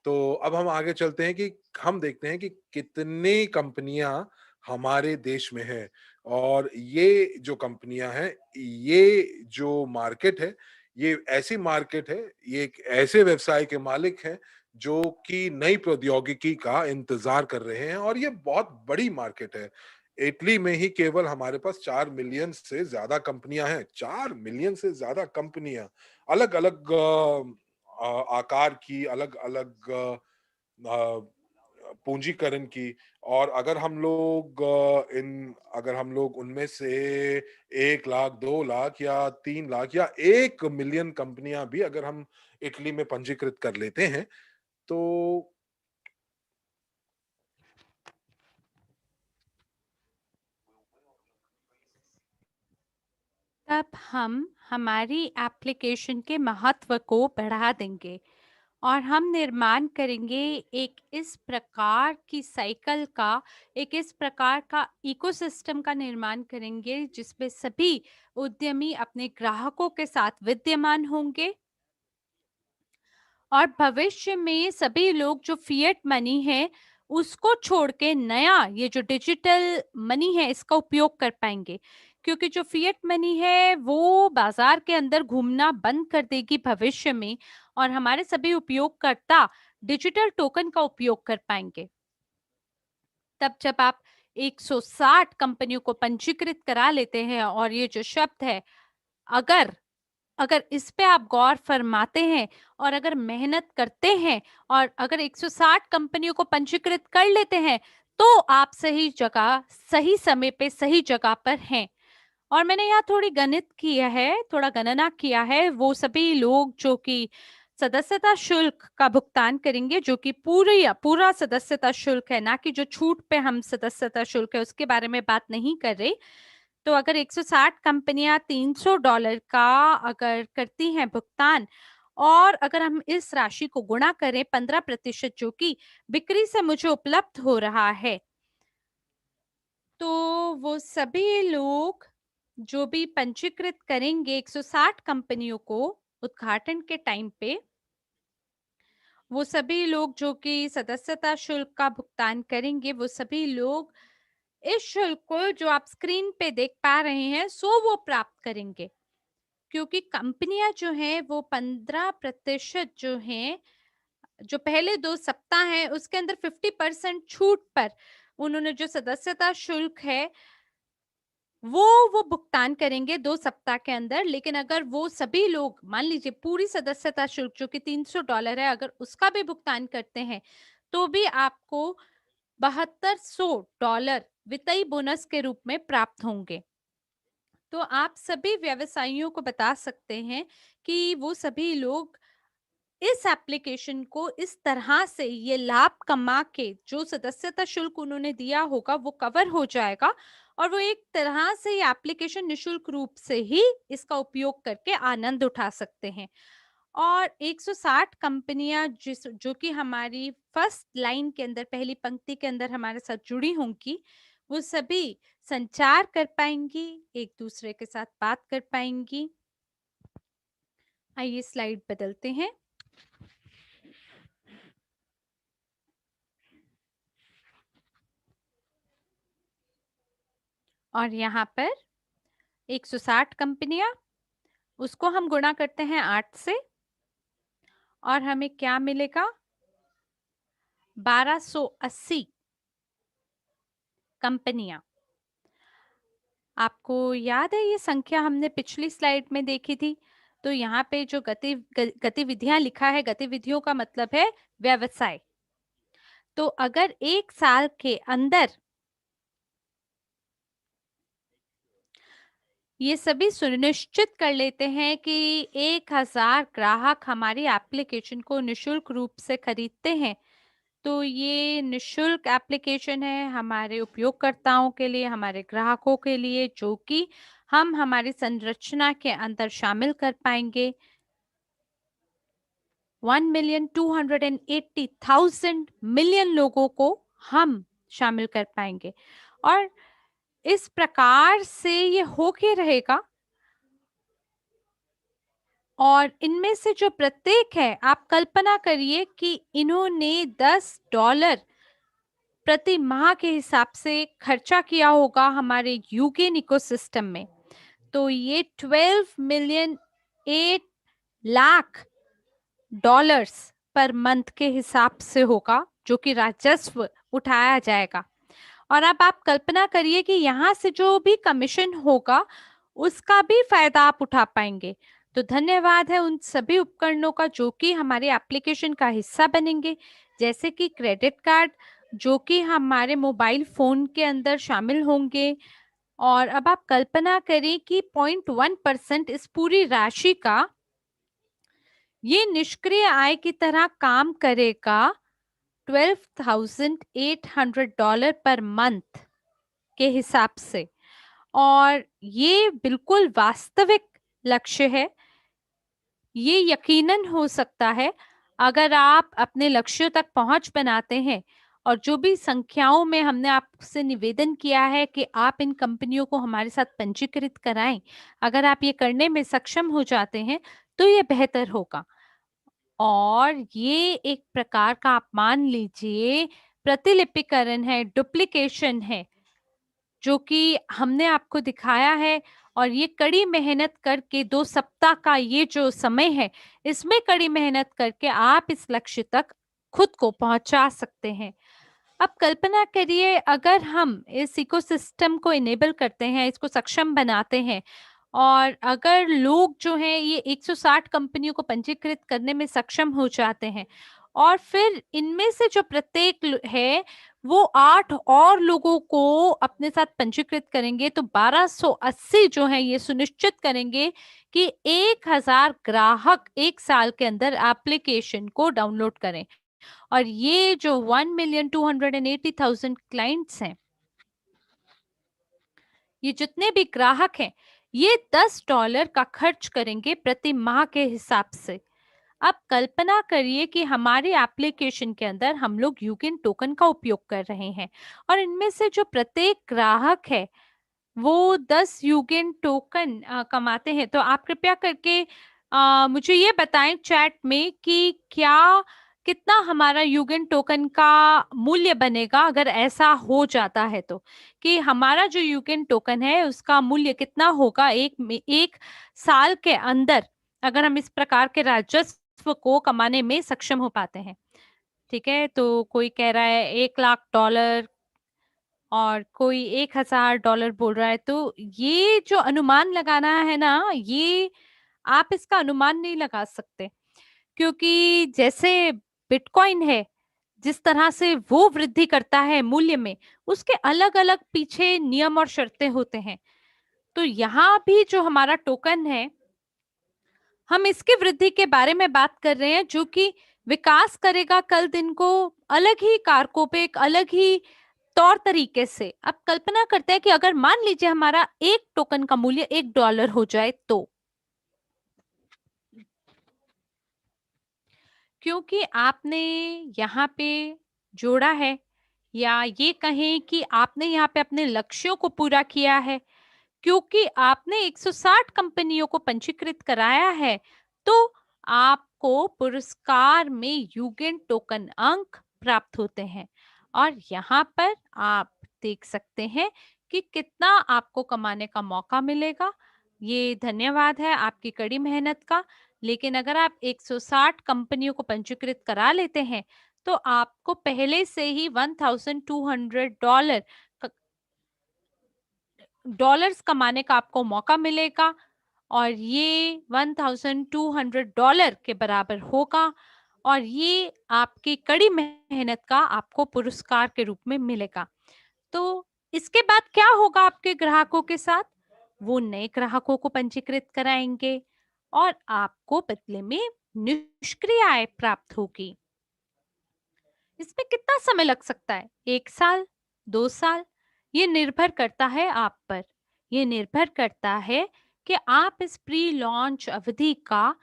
तो अब हम आगे चलते हैं कि हम देखते हैं कि कितनी कंपनियाँ हमारे देश में हैं। और ये जो कंपनियां हैं, ये जो मार्केट है, ये ऐसी मार्केट है, ये एक ऐसे व्यवसाय के मालिक हैं जो कि नई प्रौद्योगिकी का इंतजार कर रहे हैं और ये बहुत बड़ी मार्केट है। इटली में ही केवल हमारे पास 4 मिलियन से ज्यादा कंपनियां हैं। 4 मिलियन से ज्यादा कंपनियां अलग अलग आकार की, अलग अलग पूंजीकरण की। और अगर हम लोग उनमें से 1 लाख, 2 लाख या 3 लाख या 1 मिलियन कंपनियां भी अगर हम इटली में पंजीकृत कर लेते हैं, तो तब हम हमारी एप्लीकेशन के महत्व को बढ़ा देंगे और हम निर्माण करेंगे एक इस प्रकार की साइकिल का, एक इस प्रकार का इकोसिस्टम का निर्माण करेंगे जिसमें सभी उद्यमी अपने ग्राहकों के साथ विद्यमान होंगे और भविष्य में सभी लोग जो फिएट मनी है उसको छोड़ के नया ये जो डिजिटल मनी है इसका उपयोग कर पाएंगे, क्योंकि जो फिएट मनी है वो बाजार के अंदर घूमना बंद कर देगी भविष्य में और हमारे सभी उपयोगकर्ता डिजिटल टोकन का उपयोग कर पाएंगे। तब जब आप 160 कंपनियों को पंजीकृत करा लेते हैं और ये जो शब्द है, अगर अगर इस पे आप गौर फरमाते हैं और अगर मेहनत करते हैं और अगर 160 कंपनियों को पंजीकृत कर लेते हैं, तो आप सही जगह, सही समय पे, सही जगह पर हैं। और मैंने यहाँ थोड़ी गणित किया है, थोड़ा गणना किया है। वो सभी लोग जो कि सदस्यता शुल्क का भुगतान करेंगे, जो कि पूरा सदस्यता शुल्क है, ना कि जो छूट पे हम सदस्यता शुल्क है उसके बारे में बात नहीं कर रही। तो अगर 160 कंपनियां $300 का अगर करती हैं भुगतान और अगर हम इस राशि को गुणा करें 15% जो कि बिक्री से मुझे उपलब्ध हो रहा है, तो वो सभी लोग जो भी पंजीकृत करेंगे 160 कंपनियों को उद्घाटन के टाइम पे, वो सभी लोग जो कि सदस्यता शुल्क का भुगतान करेंगे, वो सभी लोग इस शुल्क को जो आप स्क्रीन पे देख पा रहे हैं सो वो प्राप्त करेंगे, क्योंकि कंपनियां जो हैं वो 15% जो हैं, जो पहले 2 सप्ताह हैं उसके अंदर 50% छूट पर उन्होंने जो सदस्यता शुल्क है वो भुगतान करेंगे 2 सप्ताह के अंदर। लेकिन अगर वो सभी लोग मान लीजिए पूरी सदस्यता शुल्क जो कि $300 है, अगर उसका भी भुगतान करते हैं तो भी आपको $7200 वित्तीय बोनस के रूप में प्राप्त होंगे। तो आप सभी व्यवसायियों को बता सकते हैं कि वो सभी लोग इस एप्लीकेशन को इस तरह से ये लाभ कमा के जो सदस्यता शुल्क उन्होंने दिया होगा वो कवर हो जाएगा और वो एक तरह से ये एप्लीकेशन निशुल्क रूप से ही इसका उपयोग करके आनंद उठा सकते हैं। और 160 कंपनियां जिस जो कि हमारी फर्स्ट लाइन के अंदर, पहली पंक्ति के अंदर हमारे साथ जुड़ी होंगी, वो सभी संचार कर पाएंगी, एक दूसरे के साथ बात कर पाएंगी आइए स्लाइड बदलते हैं। और यहाँ पर 160 कंपनियां, उसको हम गुणा करते हैं 8 से और हमें क्या मिलेगा? 1280 कंपनियां। आपको याद है ये संख्या हमने पिछली स्लाइड में देखी थी? तो यहाँ पे जो गतिविधियां लिखा है, गतिविधियों का मतलब है व्यवसाय। तो अगर एक साल के अंदर ये सभी सुनिश्चित कर लेते हैं कि 1000 ग्राहक हमारी एप्लीकेशन को निशुल्क रूप से खरीदते हैं, तो ये निशुल्क एप्लीकेशन है हमारे उपयोगकर्ताओं के लिए, हमारे ग्राहकों के लिए, जो कि हम हमारी संरचना के अंदर शामिल कर पाएंगे। 1,280,000 मिलियन लोगों को हम शामिल कर पाएंगे। और इस प्रकार से ये हो के रहेगा। और इनमें से जो प्रत्येक है, आप कल्पना करिए कि इन्होंने $10 प्रति माह के हिसाब से खर्चा किया होगा हमारे यूगेन इकोसिस्टम में। तो ये 12 million 8 lakh dollars per month के हिसाब से होगा, जो कि राजस्व उठाया जाएगा। और अब आप कल्पना करिए कि यहाँ से जो भी कमीशन होगा उसका भी फायदा आप उठा पाएंगे। तो धन्यवाद है उन सभी उपकरणों का जो कि हमारे एप्लीकेशन का हिस्सा बनेंगे, जैसे कि क्रेडिट कार्ड, जो कि हमारे मोबाइल फोन के अंदर शामिल होंगे। और अब आप कल्पना करें कि 0.1% इस पूरी राशि का ये निष्क्रिय आय की तरह काम करेगा। $12,800 पर मंथ के हिसाब से। और ये बिल्कुल वास्तविक लक्ष्य है। ये यकीनन हो सकता है अगर आप अपने लक्ष्यों तक पहुंच बनाते हैं। और जो भी संख्याओं में हमने आपसे निवेदन किया है कि आप इन कंपनियों को हमारे साथ पंजीकृत कराएं, अगर आप ये करने में सक्षम हो जाते हैं तो ये बेहतर होगा। और ये एक प्रकार का, आप मान लीजिए, प्रतिलिपिकरण है, डुप्लीकेशन है, जो कि हमने आपको दिखाया है। और ये कड़ी मेहनत करके 2 सप्ताह का ये जो समय है, इसमें कड़ी मेहनत करके आप इस लक्ष्य तक खुद को पहुंचा सकते हैं। अब कल्पना करिए अगर हम इस इकोसिस्टम को इनेबल करते हैं, इसको सक्षम बनाते हैं, और अगर लोग जो हैं ये 160 कंपनियों को पंजीकृत करने में सक्षम हो जाते हैं, और फिर इनमें से जो प्रत्येक है वो 8 और लोगों को अपने साथ पंजीकृत करेंगे, तो 1280 जो है ये सुनिश्चित करेंगे कि 1000 ग्राहक एक साल के अंदर एप्लीकेशन को डाउनलोड करें। और ये जो 1,280,000 क्लाइंट्स हैं, ये जितने भी ग्राहक हैं, ये $10 का खर्च करेंगे प्रति माह के हिसाब से। अब कल्पना करिए कि हमारे एप्लीकेशन के अंदर हम लोग यूगेन टोकन का उपयोग कर रहे हैं, और इनमें से जो प्रत्येक ग्राहक है वो 10 यूगेन टोकन कमाते हैं। तो आप कृपया करके मुझे ये बताएं चैट में कि क्या कितना हमारा यूगेन टोकन का मूल्य बनेगा अगर ऐसा हो जाता है, तो कि हमारा जो यूगेन टोकन है उसका मूल्य कितना होगा एक साल के अंदर, अगर हम इस प्रकार के राजस्व को कमाने में सक्षम हो पाते हैं। ठीक है, तो कोई कह रहा है $1,00,000 और कोई $1,000 बोल रहा है। तो ये जो अनुमान लगाना है ना, ये आप इसका अनुमान नहीं लगा सकते, क्योंकि जैसे बिटकॉइन है, जिस तरह से वो वृद्धि करता है मूल्य में, उसके अलग अलग पीछे नियम और शर्तें होते हैं। तो यहाँ भी जो हमारा टोकन है, हम इसकी वृद्धि के बारे में बात कर रहे हैं, जो कि विकास करेगा कल दिन को अलग ही कारकों पे, एक अलग ही तौर तरीके से। अब कल्पना करते हैं कि अगर मान लीजिए हमारा एक टोकन का मूल्य $1 हो जाए, तो क्योंकि आपने यहाँ पे जोड़ा है, या ये कहें कि आपने यहाँ पे अपने लक्ष्यों को पूरा किया है, क्योंकि आपने 160 कंपनियों को पंजीकृत कराया है, तो आपको पुरस्कार में युगेन टोकन अंक प्राप्त होते हैं। और यहाँ पर आप देख सकते हैं कि कितना आपको कमाने का मौका मिलेगा। ये धन्यवाद है आपकी कड़ी मेहनत का। लेकिन अगर आप 160 कंपनियों को पंजीकृत करा लेते हैं तो आपको पहले से ही $1200 डॉलर्स कमाने का आपको मौका मिलेगा और ये $1200 के बराबर होगा और ये आपकी कड़ी मेहनत का आपको पुरस्कार के रूप में मिलेगा। तो इसके बाद क्या होगा आपके ग्राहकों के साथ? वो नए ग्राहकों को पंजीकृत कराएंगे और आपको बदले में निष्क्रिय आय प्राप्त होगी। इसमें कितना समय लग सकता है? 1 साल, 2 साल? ये निर्भर करता है आप पर। ये निर्भर करता है कि आप इस प्री लॉन्च अवधि का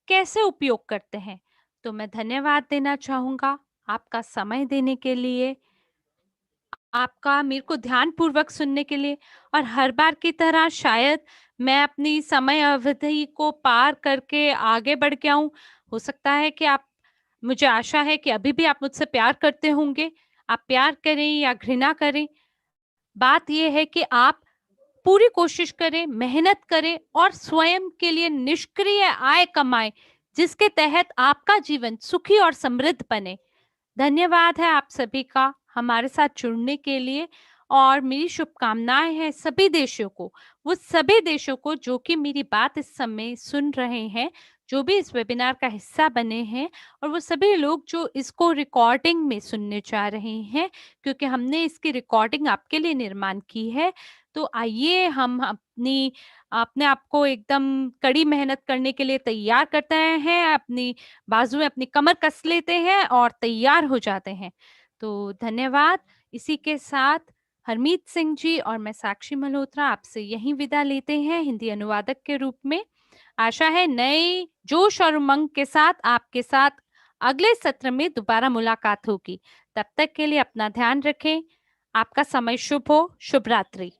कैसे उपयोग करते हैं। तो मैं धन्यवाद देना चाहूंगा आपका समय देने के लिए, आपका मेरे को ध्यानपूर्वक सुनने के लिए। और हर बार की तरह शायद मैं अपनी समय अवधि को पार करके आगे बढ़ गया हूँ। हो सकता है कि आप, मुझे आशा है कि अभी भी आप मुझसे प्यार करते होंगे। आप प्यार करें या घृणा करें, बात यह है कि आप पूरी कोशिश करें, मेहनत करें और स्वयं के लिए निष्क्रिय आय कमाएं, जिसके तहत आपका जीवन सुखी और समृद्ध बने। धन्यवाद है आप सभी का हमारे साथ जुड़ने के लिए। और मेरी शुभकामनाएं हैं सभी देशों को, वो सभी देशों को जो कि मेरी बात इस समय सुन रहे हैं, जो भी इस वेबिनार का हिस्सा बने हैं, और वो सभी लोग जो इसको रिकॉर्डिंग में सुनने जा रहे हैं, क्योंकि हमने इसकी रिकॉर्डिंग आपके लिए निर्माण की है। तो आइए हम अपने आप को एकदम कड़ी मेहनत करने के लिए तैयार करते हैं, अपनी बाजू में अपनी कमर कस लेते हैं और तैयार हो जाते हैं। तो धन्यवाद। इसी के साथ हरमीत सिंह जी और मैं साक्षी मल्होत्रा आपसे यहीं विदा लेते हैं हिंदी अनुवादक के रूप में। आशा है नए जोश और उमंग के साथ आपके साथ अगले सत्र में दोबारा मुलाकात होगी। तब तक के लिए अपना ध्यान रखें। आपका समय शुभ हो। शुभ रात्रि।